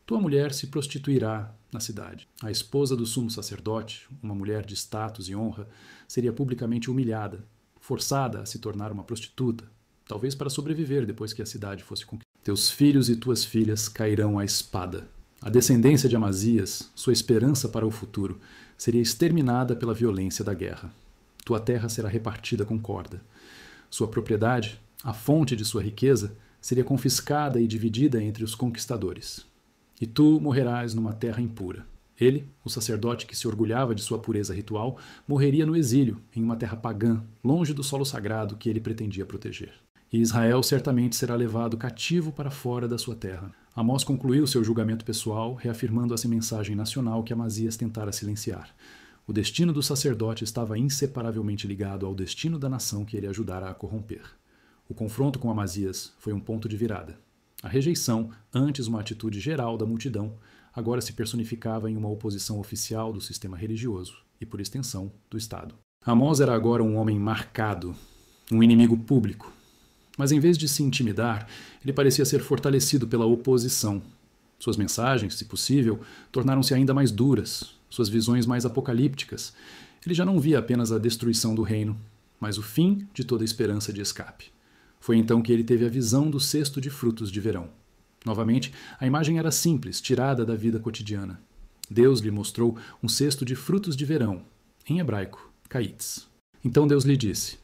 Tua mulher se prostituirá na cidade. A esposa do sumo sacerdote, uma mulher de status e honra, seria publicamente humilhada, forçada a se tornar uma prostituta, talvez para sobreviver depois que a cidade fosse conquistada. Teus filhos e tuas filhas cairão à espada. A descendência de Amazias, sua esperança para o futuro, seria exterminada pela violência da guerra. Tua terra será repartida com corda. Sua propriedade, a fonte de sua riqueza, seria confiscada e dividida entre os conquistadores. E tu morrerás numa terra impura. Ele, o sacerdote que se orgulhava de sua pureza ritual, morreria no exílio, em uma terra pagã, longe do solo sagrado que ele pretendia proteger. E Israel certamente será levado cativo para fora da sua terra. Amós concluiu seu julgamento pessoal, reafirmando essa mensagem nacional que Amazias tentara silenciar. O destino do sacerdote estava inseparavelmente ligado ao destino da nação que ele ajudara a corromper. O confronto com Amazias foi um ponto de virada. A rejeição, antes uma atitude geral da multidão, agora se personificava em uma oposição oficial do sistema religioso e, por extensão, do Estado. Amós era agora um homem marcado, um inimigo público. Mas em vez de se intimidar, ele parecia ser fortalecido pela oposição. Suas mensagens, se possível, tornaram-se ainda mais duras, suas visões mais apocalípticas. Ele já não via apenas a destruição do reino, mas o fim de toda esperança de escape. Foi então que ele teve a visão do cesto de frutos de verão. Novamente, a imagem era simples, tirada da vida cotidiana. Deus lhe mostrou um cesto de frutos de verão, em hebraico, kaitz. Então Deus lhe disse,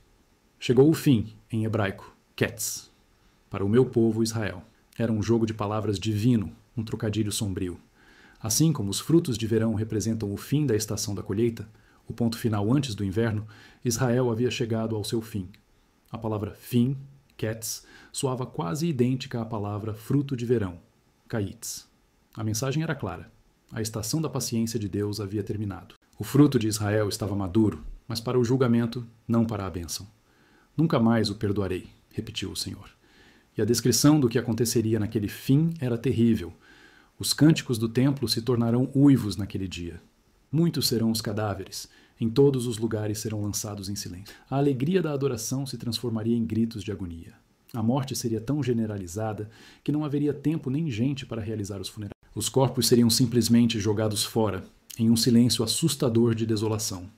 chegou o fim, em hebraico, ketz, para o meu povo Israel. Era um jogo de palavras divino, um trocadilho sombrio. Assim como os frutos de verão representam o fim da estação da colheita, o ponto final antes do inverno, Israel havia chegado ao seu fim. A palavra fim, ketz, soava quase idêntica à palavra fruto de verão, kaitz. A mensagem era clara. A estação da paciência de Deus havia terminado. O fruto de Israel estava maduro, mas para o julgamento, não para a bênção. Nunca mais o perdoarei, repetiu o Senhor. E a descrição do que aconteceria naquele fim era terrível. Os cânticos do templo se tornarão uivos naquele dia. Muitos serão os cadáveres, em todos os lugares serão lançados em silêncio. A alegria da adoração se transformaria em gritos de agonia. A morte seria tão generalizada que não haveria tempo nem gente para realizar os funerais. Os corpos seriam simplesmente jogados fora, em um silêncio assustador de desolação.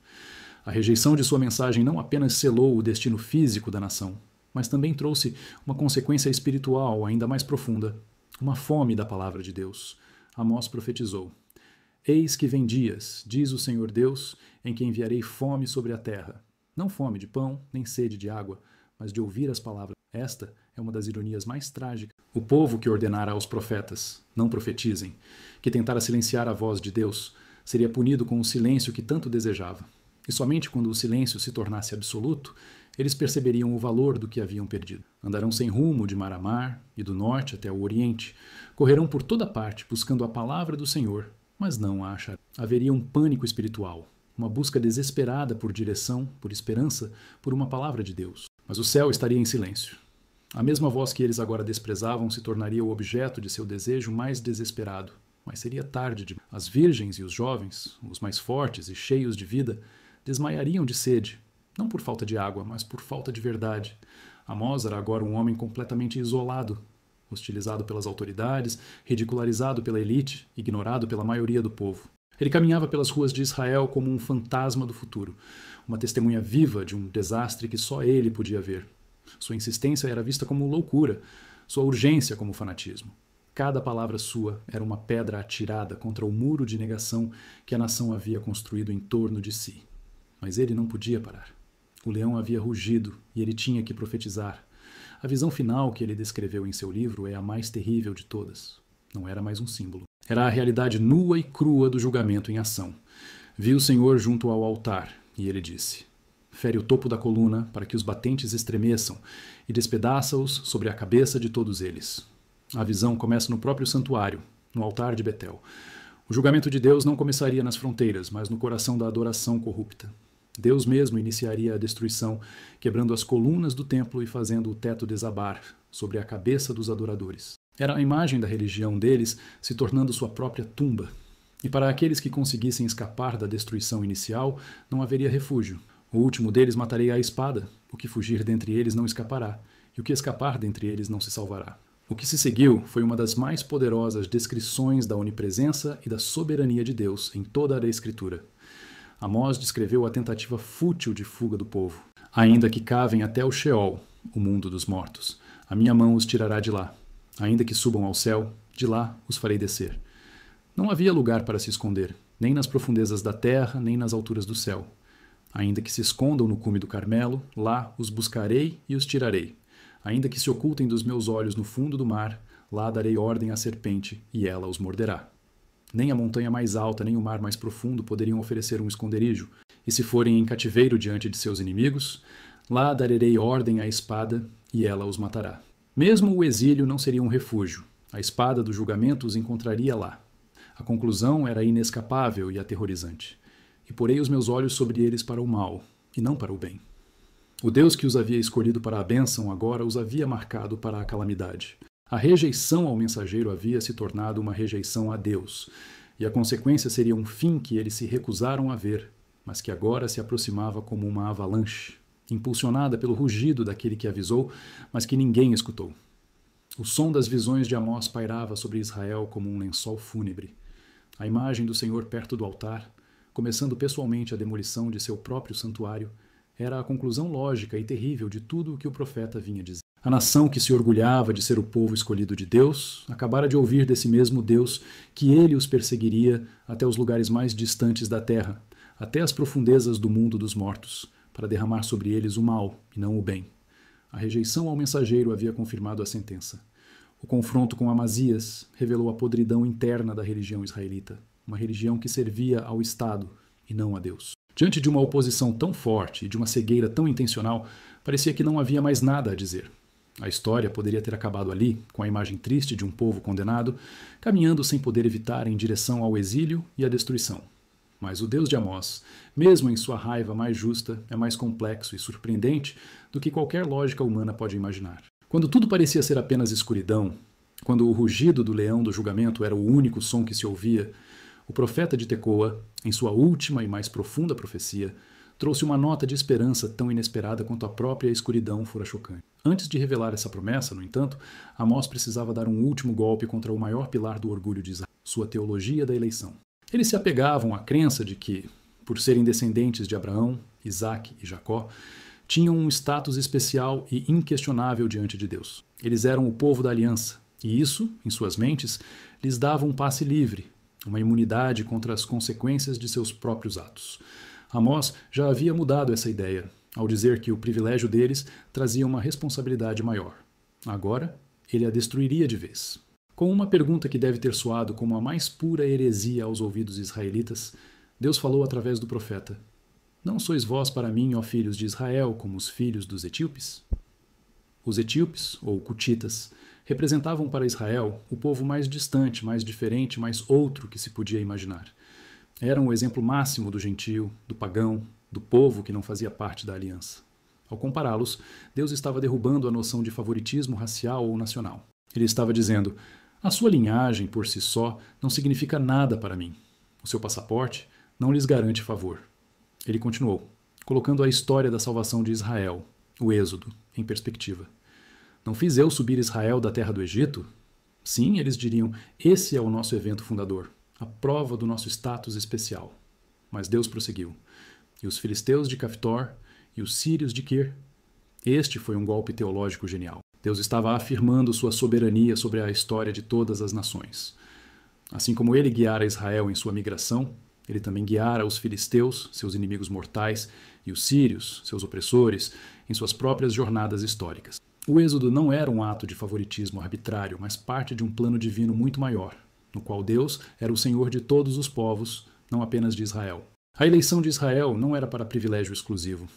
A rejeição de sua mensagem não apenas selou o destino físico da nação, mas também trouxe uma consequência espiritual ainda mais profunda, uma fome da palavra de Deus. Amós profetizou: Eis que vem dias, diz o Senhor Deus, em que enviarei fome sobre a terra. Não fome de pão, nem sede de água, mas de ouvir as palavras. Esta é uma das ironias mais trágicas. O povo que ordenara aos profetas, não profetizem, que tentara silenciar a voz de Deus, seria punido com o silêncio que tanto desejava. E somente quando o silêncio se tornasse absoluto, eles perceberiam o valor do que haviam perdido. Andarão sem rumo de mar a mar, e do norte até o oriente. Correrão por toda parte buscando a palavra do Senhor, mas não a acharão. Haveria um pânico espiritual, uma busca desesperada por direção, por esperança, por uma palavra de Deus. Mas o céu estaria em silêncio. A mesma voz que eles agora desprezavam se tornaria o objeto de seu desejo mais desesperado. Mas seria tarde demais. As virgens e os jovens, os mais fortes e cheios de vida, desmaiariam de sede, não por falta de água, mas por falta de verdade. Amós era agora um homem completamente isolado, hostilizado pelas autoridades, ridicularizado pela elite, ignorado pela maioria do povo. Ele caminhava pelas ruas de Israel como um fantasma do futuro, uma testemunha viva de um desastre que só ele podia ver. Sua insistência era vista como loucura, sua urgência como fanatismo. Cada palavra sua era uma pedra atirada contra o muro de negação que a nação havia construído em torno de si. Mas ele não podia parar. O leão havia rugido e ele tinha que profetizar. A visão final que ele descreveu em seu livro é a mais terrível de todas. Não era mais um símbolo. Era a realidade nua e crua do julgamento em ação. Vi o Senhor junto ao altar, e ele disse: fere o topo da coluna para que os batentes estremeçam e despedaça-os sobre a cabeça de todos eles. A visão começa no próprio santuário, no altar de Betel. O julgamento de Deus não começaria nas fronteiras, mas no coração da adoração corrupta. Deus mesmo iniciaria a destruição, quebrando as colunas do templo e fazendo o teto desabar sobre a cabeça dos adoradores. Era a imagem da religião deles se tornando sua própria tumba. E para aqueles que conseguissem escapar da destruição inicial, não haveria refúgio. O último deles matarei à espada. O que fugir dentre eles não escapará, e o que escapar dentre eles não se salvará. O que se seguiu foi uma das mais poderosas descrições da onipresença e da soberania de Deus em toda a Escritura. Amós descreveu a tentativa fútil de fuga do povo. Ainda que cavem até o Sheol, o mundo dos mortos, a minha mão os tirará de lá. Ainda que subam ao céu, de lá os farei descer. Não havia lugar para se esconder, nem nas profundezas da terra, nem nas alturas do céu. Ainda que se escondam no cume do Carmelo, lá os buscarei e os tirarei. Ainda que se ocultem dos meus olhos no fundo do mar, lá darei ordem à serpente, e ela os morderá. Nem a montanha mais alta, nem o mar mais profundo poderiam oferecer um esconderijo. E se forem em cativeiro diante de seus inimigos, lá darei ordem à espada, e ela os matará. Mesmo o exílio não seria um refúgio. A espada do julgamento os encontraria lá. A conclusão era inescapável e aterrorizante. E porei os meus olhos sobre eles para o mal, e não para o bem. O Deus que os havia escolhido para a bênção agora os havia marcado para a calamidade. A rejeição ao mensageiro havia se tornado uma rejeição a Deus, e a consequência seria um fim que eles se recusaram a ver, mas que agora se aproximava como uma avalanche, impulsionada pelo rugido daquele que avisou, mas que ninguém escutou. O som das visões de Amós pairava sobre Israel como um lençol fúnebre. A imagem do Senhor perto do altar, começando pessoalmente a demolição de seu próprio santuário, era a conclusão lógica e terrível de tudo o que o profeta vinha dizer. A nação que se orgulhava de ser o povo escolhido de Deus, acabara de ouvir desse mesmo Deus que ele os perseguiria até os lugares mais distantes da terra, até as profundezas do mundo dos mortos, para derramar sobre eles o mal e não o bem. A rejeição ao mensageiro havia confirmado a sentença. O confronto com Amazias revelou a podridão interna da religião israelita, uma religião que servia ao Estado e não a Deus. Diante de uma oposição tão forte e de uma cegueira tão intencional, parecia que não havia mais nada a dizer. A história poderia ter acabado ali, com a imagem triste de um povo condenado, caminhando sem poder evitar em direção ao exílio e à destruição. Mas o Deus de Amós, mesmo em sua raiva mais justa, é mais complexo e surpreendente do que qualquer lógica humana pode imaginar. Quando tudo parecia ser apenas escuridão, quando o rugido do leão do julgamento era o único som que se ouvia, o profeta de Tecoa, em sua última e mais profunda profecia, trouxe uma nota de esperança tão inesperada quanto a própria escuridão fora chocante. Antes de revelar essa promessa, no entanto, Amós precisava dar um último golpe contra o maior pilar do orgulho de Israel, sua teologia da eleição. Eles se apegavam à crença de que, por serem descendentes de Abraão, Isaque e Jacó, tinham um status especial e inquestionável diante de Deus. Eles eram o povo da aliança, e isso, em suas mentes, lhes dava um passe livre, uma imunidade contra as consequências de seus próprios atos. Amós já havia mudado essa ideia, ao dizer que o privilégio deles trazia uma responsabilidade maior. Agora, ele a destruiria de vez. Com uma pergunta que deve ter soado como a mais pura heresia aos ouvidos israelitas, Deus falou através do profeta: Não sois vós para mim, ó filhos de Israel, como os filhos dos etíopes? Os etíopes, ou cutitas, representavam para Israel o povo mais distante, mais diferente, mais outro que se podia imaginar. Eram o exemplo máximo do gentio, do pagão, do povo que não fazia parte da aliança. Ao compará-los, Deus estava derrubando a noção de favoritismo racial ou nacional. Ele estava dizendo: a sua linhagem, por si só, não significa nada para mim. O seu passaporte não lhes garante favor. Ele continuou, colocando a história da salvação de Israel, o Êxodo, em perspectiva. Não fiz eu subir Israel da terra do Egito? Sim, eles diriam, esse é o nosso evento fundador, a prova do nosso status especial. Mas Deus prosseguiu. E os filisteus de Caftor e os sírios de Quir? Este foi um golpe teológico genial. Deus estava afirmando sua soberania sobre a história de todas as nações. Assim como ele guiara Israel em sua migração, ele também guiara os filisteus, seus inimigos mortais, e os sírios, seus opressores, em suas próprias jornadas históricas. O êxodo não era um ato de favoritismo arbitrário, mas parte de um plano divino muito maior, no qual Deus era o Senhor de todos os povos, não apenas de Israel. A eleição de Israel não era para privilégio exclusivo,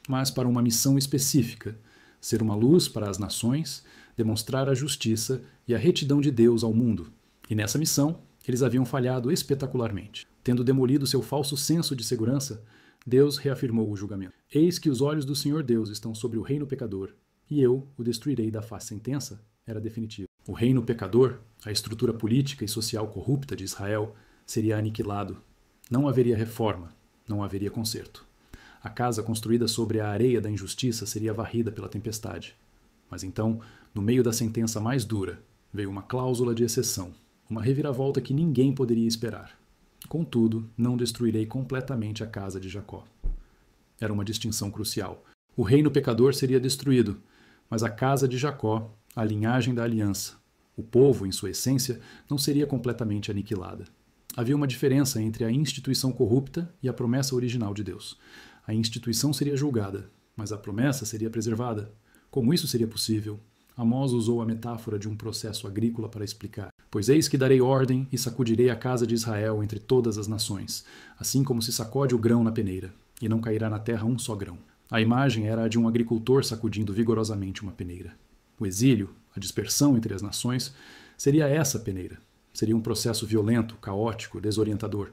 mas para uma missão específica: ser uma luz para as nações, demonstrar a justiça e a retidão de Deus ao mundo. E nessa missão, eles haviam falhado espetacularmente. Tendo demolido seu falso senso de segurança, Deus reafirmou o julgamento. Eis que os olhos do Senhor Deus estão sobre o reino pecador, e eu o destruirei da face. Sentença era definitiva. O reino pecador, a estrutura política e social corrupta de Israel, seria aniquilado. Não haveria reforma, não haveria conserto. A casa construída sobre a areia da injustiça seria varrida pela tempestade. Mas então, no meio da sentença mais dura, veio uma cláusula de exceção, uma reviravolta que ninguém poderia esperar. Contudo, não destruirei completamente a casa de Jacó. Era uma distinção crucial. O reino pecador seria destruído, mas a casa de Jacó, a linhagem da aliança, o povo, em sua essência, não seria completamente aniquilada. Havia uma diferença entre a instituição corrupta e a promessa original de Deus. A instituição seria julgada, mas a promessa seria preservada. Como isso seria possível? Amós usou a metáfora de um processo agrícola para explicar. Pois eis que darei ordem e sacudirei a casa de Israel entre todas as nações, assim como se sacode o grão na peneira, e não cairá na terra um só grão. A imagem era a de um agricultor sacudindo vigorosamente uma peneira. O exílio, a dispersão entre as nações, seria essa peneira. Seria um processo violento, caótico, desorientador.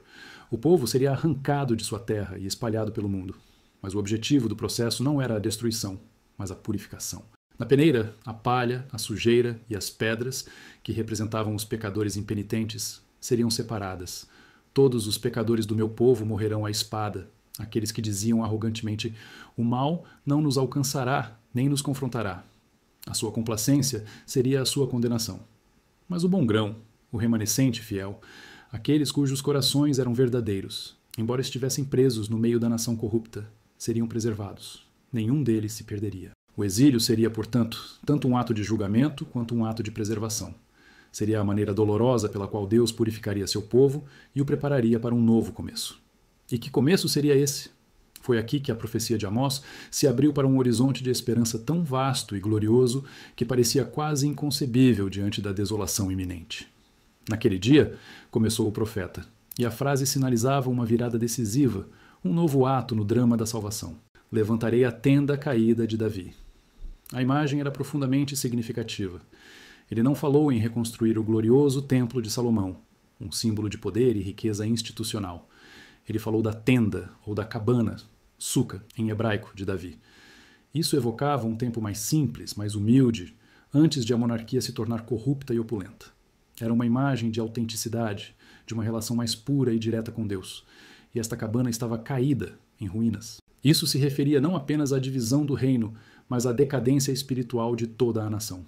O povo seria arrancado de sua terra e espalhado pelo mundo. Mas o objetivo do processo não era a destruição, mas a purificação. Na peneira, a palha, a sujeira e as pedras, que representavam os pecadores impenitentes, seriam separadas. Todos os pecadores do meu povo morrerão à espada. Aqueles que diziam arrogantemente: o mal não nos alcançará, nem nos confrontará. A sua complacência seria a sua condenação. Mas o bom grão, o remanescente fiel, aqueles cujos corações eram verdadeiros, embora estivessem presos no meio da nação corrupta, seriam preservados. Nenhum deles se perderia. O exílio seria, portanto, tanto um ato de julgamento quanto um ato de preservação. Seria a maneira dolorosa pela qual Deus purificaria seu povo e o prepararia para um novo começo. E que começo seria esse? Foi aqui que a profecia de Amós se abriu para um horizonte de esperança tão vasto e glorioso que parecia quase inconcebível diante da desolação iminente. Naquele dia, começou o profeta, e a frase sinalizava uma virada decisiva, um novo ato no drama da salvação. Levantarei a tenda caída de Davi. A imagem era profundamente significativa. Ele não falou em reconstruir o glorioso templo de Salomão, um símbolo de poder e riqueza institucional. Ele falou da tenda, ou da cabana, suca, em hebraico, de Davi. Isso evocava um tempo mais simples, mais humilde, antes de a monarquia se tornar corrupta e opulenta. Era uma imagem de autenticidade, de uma relação mais pura e direta com Deus. E esta cabana estava caída, em ruínas. Isso se referia não apenas à divisão do reino, mas à decadência espiritual de toda a nação.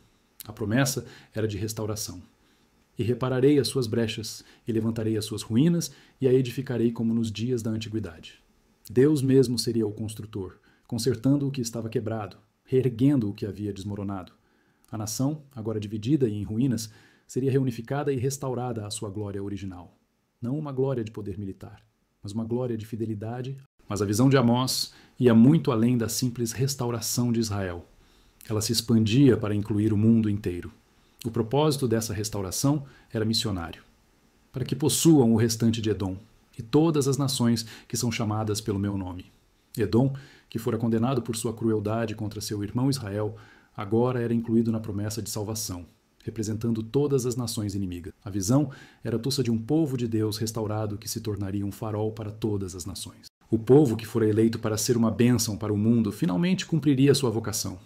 A promessa era de restauração. E repararei as suas brechas, e levantarei as suas ruínas, e a edificarei como nos dias da antiguidade. Deus mesmo seria o construtor, consertando o que estava quebrado, reerguendo o que havia desmoronado. A nação, agora dividida e em ruínas, seria reunificada e restaurada à sua glória original. Não uma glória de poder militar, mas uma glória de fidelidade. Mas a visão de Amós ia muito além da simples restauração de Israel. Ela se expandia para incluir o mundo inteiro. O propósito dessa restauração era missionário, para que possuam o restante de Edom e todas as nações que são chamadas pelo meu nome. Edom, que fora condenado por sua crueldade contra seu irmão Israel, agora era incluído na promessa de salvação, representando todas as nações inimigas. A visão era a tuça de um povo de Deus restaurado que se tornaria um farol para todas as nações. O povo que fora eleito para ser uma bênção para o mundo finalmente cumpriria sua vocação.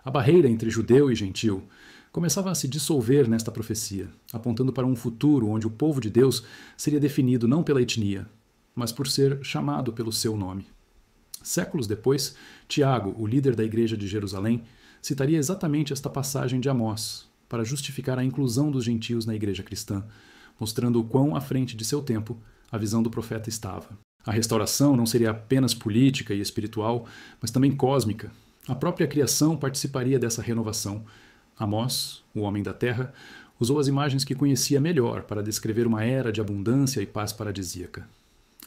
A barreira entre judeu e gentil começava a se dissolver nesta profecia, apontando para um futuro onde o povo de Deus seria definido não pela etnia, mas por ser chamado pelo seu nome. Séculos depois, Tiago, o líder da igreja de Jerusalém, citaria exatamente esta passagem de Amós para justificar a inclusão dos gentios na igreja cristã, mostrando o quão à frente de seu tempo a visão do profeta estava. A restauração não seria apenas política e espiritual, mas também cósmica. A própria criação participaria dessa renovação. Amós, o homem da terra, usou as imagens que conhecia melhor para descrever uma era de abundância e paz paradisíaca.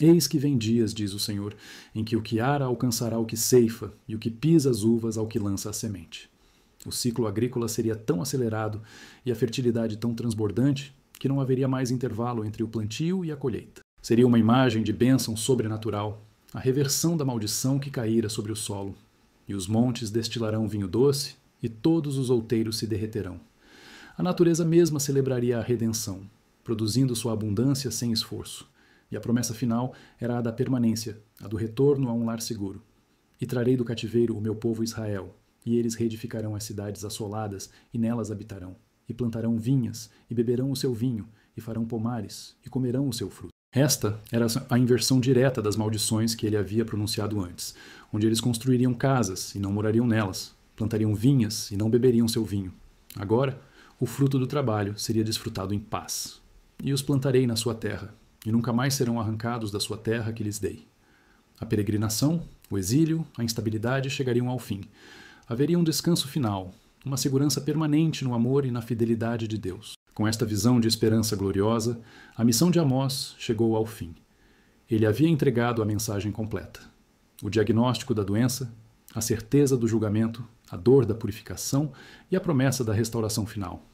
Eis que vem dias, diz o Senhor, em que o que ara alcançará o que ceifa, e o que pisa as uvas ao que lança a semente. O ciclo agrícola seria tão acelerado e a fertilidade tão transbordante que não haveria mais intervalo entre o plantio e a colheita. Seria uma imagem de bênção sobrenatural, a reversão da maldição que caíra sobre o solo. E os montes destilarão vinho doce, e todos os outeiros se derreterão. A natureza mesma celebraria a redenção, produzindo sua abundância sem esforço. E a promessa final era a da permanência, a do retorno a um lar seguro. E trarei do cativeiro o meu povo Israel, e eles reedificarão as cidades assoladas, e nelas habitarão. E plantarão vinhas, e beberão o seu vinho, e farão pomares, e comerão o seu fruto. Esta era a inversão direta das maldições que ele havia pronunciado antes, onde eles construiriam casas e não morariam nelas, plantariam vinhas e não beberiam seu vinho. Agora, o fruto do trabalho seria desfrutado em paz. E os plantarei na sua terra, e nunca mais serão arrancados da sua terra que lhes dei. A peregrinação, o exílio, a instabilidade chegariam ao fim. Haveria um descanso final, uma segurança permanente no amor e na fidelidade de Deus. Com esta visão de esperança gloriosa, a missão de Amós chegou ao fim. Ele havia entregado a mensagem completa. O diagnóstico da doença, a certeza do julgamento, a dor da purificação e a promessa da restauração final.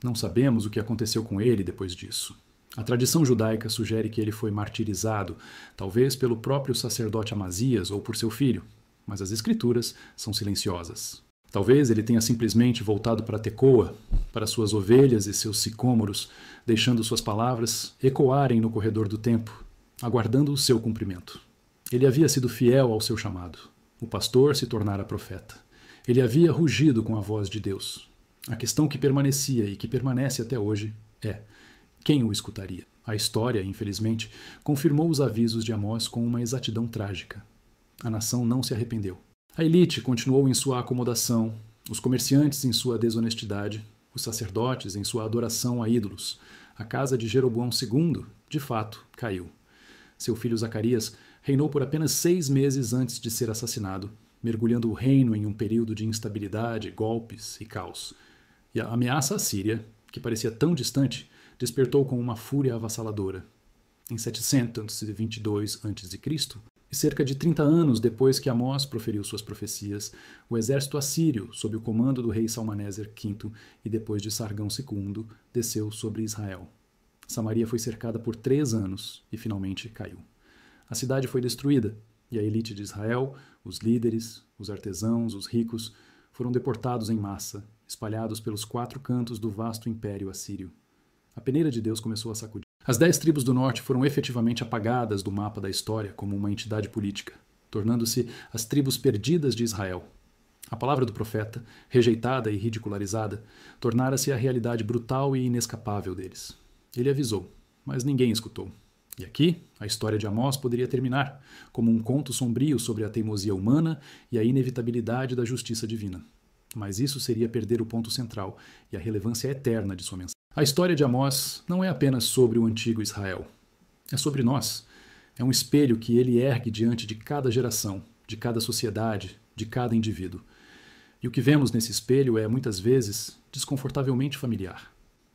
Não sabemos o que aconteceu com ele depois disso. A tradição judaica sugere que ele foi martirizado, talvez pelo próprio sacerdote Amazias ou por seu filho, mas as escrituras são silenciosas. Talvez ele tenha simplesmente voltado para Tecoa, para suas ovelhas e seus sicômoros, deixando suas palavras ecoarem no corredor do tempo, aguardando o seu cumprimento. Ele havia sido fiel ao seu chamado. O pastor se tornara profeta. Ele havia rugido com a voz de Deus. A questão que permanecia e que permanece até hoje é: quem o escutaria? A história, infelizmente, confirmou os avisos de Amós com uma exatidão trágica. A nação não se arrependeu. A elite continuou em sua acomodação, os comerciantes em sua desonestidade, os sacerdotes em sua adoração a ídolos. A casa de Jeroboão II, de fato, caiu. Seu filho Zacarias reinou por apenas 6 meses antes de ser assassinado, mergulhando o reino em um período de instabilidade, golpes e caos. E a ameaça assíria, que parecia tão distante, despertou com uma fúria avassaladora. Em 722 a.C., e cerca de 30 anos depois que Amós proferiu suas profecias, o exército assírio, sob o comando do rei Salmaneser V e depois de Sargão II, desceu sobre Israel. Samaria foi cercada por 3 anos e finalmente caiu. A cidade foi destruída e a elite de Israel, os líderes, os artesãos, os ricos, foram deportados em massa, espalhados pelos 4 cantos do vasto império assírio. A peneira de Deus começou a sacudir. As 10 tribos do norte foram efetivamente apagadas do mapa da história como uma entidade política, tornando-se as tribos perdidas de Israel. A palavra do profeta, rejeitada e ridicularizada, tornara-se a realidade brutal e inescapável deles. Ele avisou, mas ninguém escutou. E aqui, a história de Amós poderia terminar, como um conto sombrio sobre a teimosia humana e a inevitabilidade da justiça divina. Mas isso seria perder o ponto central e a relevância eterna de sua mensagem. A história de Amós não é apenas sobre o antigo Israel. É sobre nós. É um espelho que ele ergue diante de cada geração, de cada sociedade, de cada indivíduo. E o que vemos nesse espelho é, muitas vezes, desconfortavelmente familiar.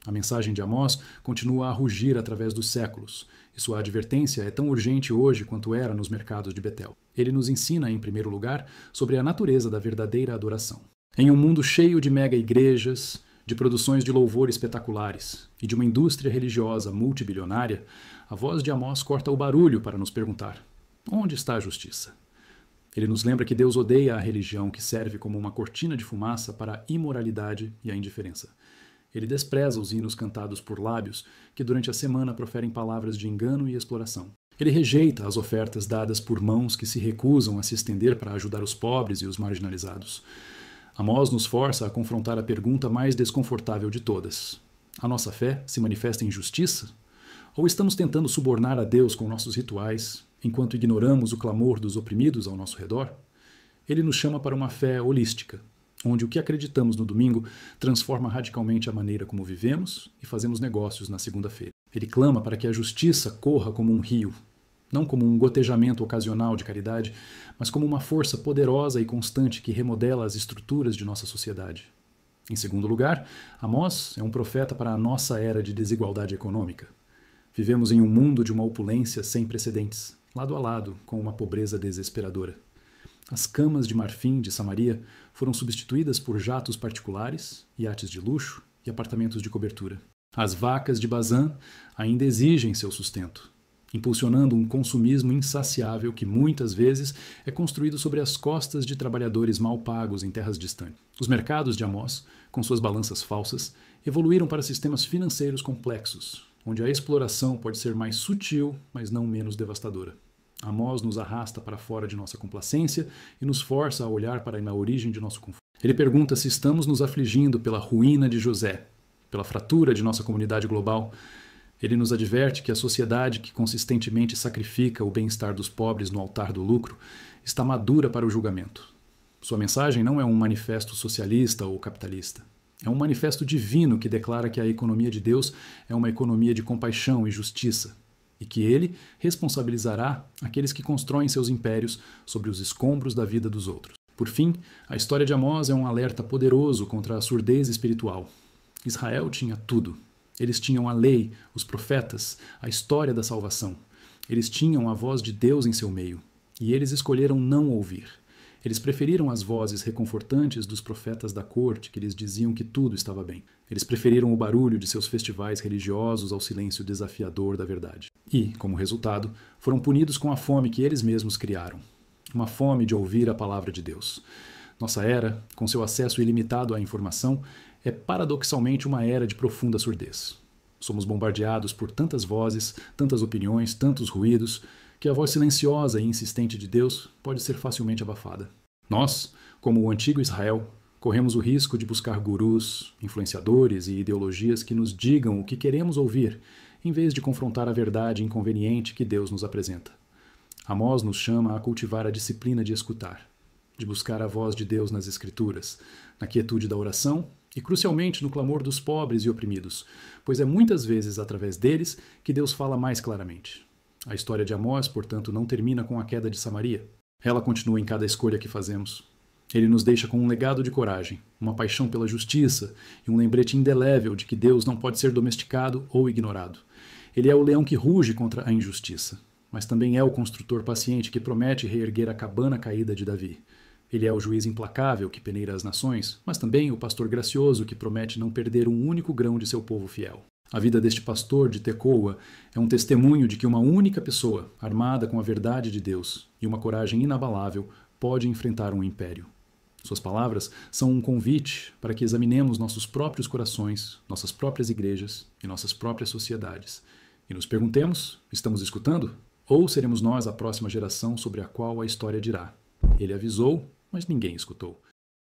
A mensagem de Amós continua a rugir através dos séculos, e sua advertência é tão urgente hoje quanto era nos mercados de Betel. Ele nos ensina, em primeiro lugar, sobre a natureza da verdadeira adoração. Em um mundo cheio de mega-igrejas, de produções de louvor espetaculares e de uma indústria religiosa multibilionária, a voz de Amós corta o barulho para nos perguntar: onde está a justiça? Ele nos lembra que Deus odeia a religião que serve como uma cortina de fumaça para a imoralidade e a indiferença. Ele despreza os hinos cantados por lábios que durante a semana proferem palavras de engano e exploração. Ele rejeita as ofertas dadas por mãos que se recusam a se estender para ajudar os pobres e os marginalizados. Amós nos força a confrontar a pergunta mais desconfortável de todas: a nossa fé se manifesta em justiça? Ou estamos tentando subornar a Deus com nossos rituais, enquanto ignoramos o clamor dos oprimidos ao nosso redor? Ele nos chama para uma fé holística, onde o que acreditamos no domingo transforma radicalmente a maneira como vivemos e fazemos negócios na segunda-feira. Ele clama para que a justiça corra como um rio, não como um gotejamento ocasional de caridade, mas como uma força poderosa e constante que remodela as estruturas de nossa sociedade. Em segundo lugar, Amós é um profeta para a nossa era de desigualdade econômica. Vivemos em um mundo de uma opulência sem precedentes, lado a lado com uma pobreza desesperadora. As camas de marfim de Samaria foram substituídas por jatos particulares, iates de luxo e apartamentos de cobertura. As vacas de Bazã ainda exigem seu sustento, impulsionando um consumismo insaciável que muitas vezes é construído sobre as costas de trabalhadores mal pagos em terras distantes. Os mercados de Amós, com suas balanças falsas, evoluíram para sistemas financeiros complexos, onde a exploração pode ser mais sutil, mas não menos devastadora. Amós nos arrasta para fora de nossa complacência e nos força a olhar para a origem de nosso conforto. Ele pergunta se estamos nos afligindo pela ruína de José, pela fratura de nossa comunidade global. Ele nos adverte que a sociedade que consistentemente sacrifica o bem-estar dos pobres no altar do lucro está madura para o julgamento. Sua mensagem não é um manifesto socialista ou capitalista. É um manifesto divino que declara que a economia de Deus é uma economia de compaixão e justiça, e que ele responsabilizará aqueles que constroem seus impérios sobre os escombros da vida dos outros. Por fim, a história de Amós é um alerta poderoso contra a surdez espiritual. Israel tinha tudo. Eles tinham a lei, os profetas, a história da salvação. Eles tinham a voz de Deus em seu meio. E eles escolheram não ouvir. Eles preferiram as vozes reconfortantes dos profetas da corte que lhes diziam que tudo estava bem. Eles preferiram o barulho de seus festivais religiosos ao silêncio desafiador da verdade. E, como resultado, foram punidos com a fome que eles mesmos criaram. Uma fome de ouvir a palavra de Deus. Nossa era, com seu acesso ilimitado à informação, é paradoxalmente uma era de profunda surdez. Somos bombardeados por tantas vozes, tantas opiniões, tantos ruídos, que a voz silenciosa e insistente de Deus pode ser facilmente abafada. Nós, como o antigo Israel, corremos o risco de buscar gurus, influenciadores e ideologias que nos digam o que queremos ouvir, em vez de confrontar a verdade inconveniente que Deus nos apresenta. Amós nos chama a cultivar a disciplina de escutar, de buscar a voz de Deus nas Escrituras, na quietude da oração e, crucialmente, no clamor dos pobres e oprimidos, pois é muitas vezes através deles que Deus fala mais claramente. A história de Amós, portanto, não termina com a queda de Samaria. Ela continua em cada escolha que fazemos. Ele nos deixa com um legado de coragem, uma paixão pela justiça e um lembrete indelével de que Deus não pode ser domesticado ou ignorado. Ele é o leão que ruge contra a injustiça, mas também é o construtor paciente que promete reerguer a cabana caída de Davi. Ele é o juiz implacável que peneira as nações, mas também o pastor gracioso que promete não perder um único grão de seu povo fiel. A vida deste pastor de Tecoa é um testemunho de que uma única pessoa, armada com a verdade de Deus e uma coragem inabalável, pode enfrentar um império. Suas palavras são um convite para que examinemos nossos próprios corações, nossas próprias igrejas e nossas próprias sociedades. E nos perguntemos, estamos escutando? Ou seremos nós a próxima geração sobre a qual a história dirá? Ele avisou, mas ninguém escutou.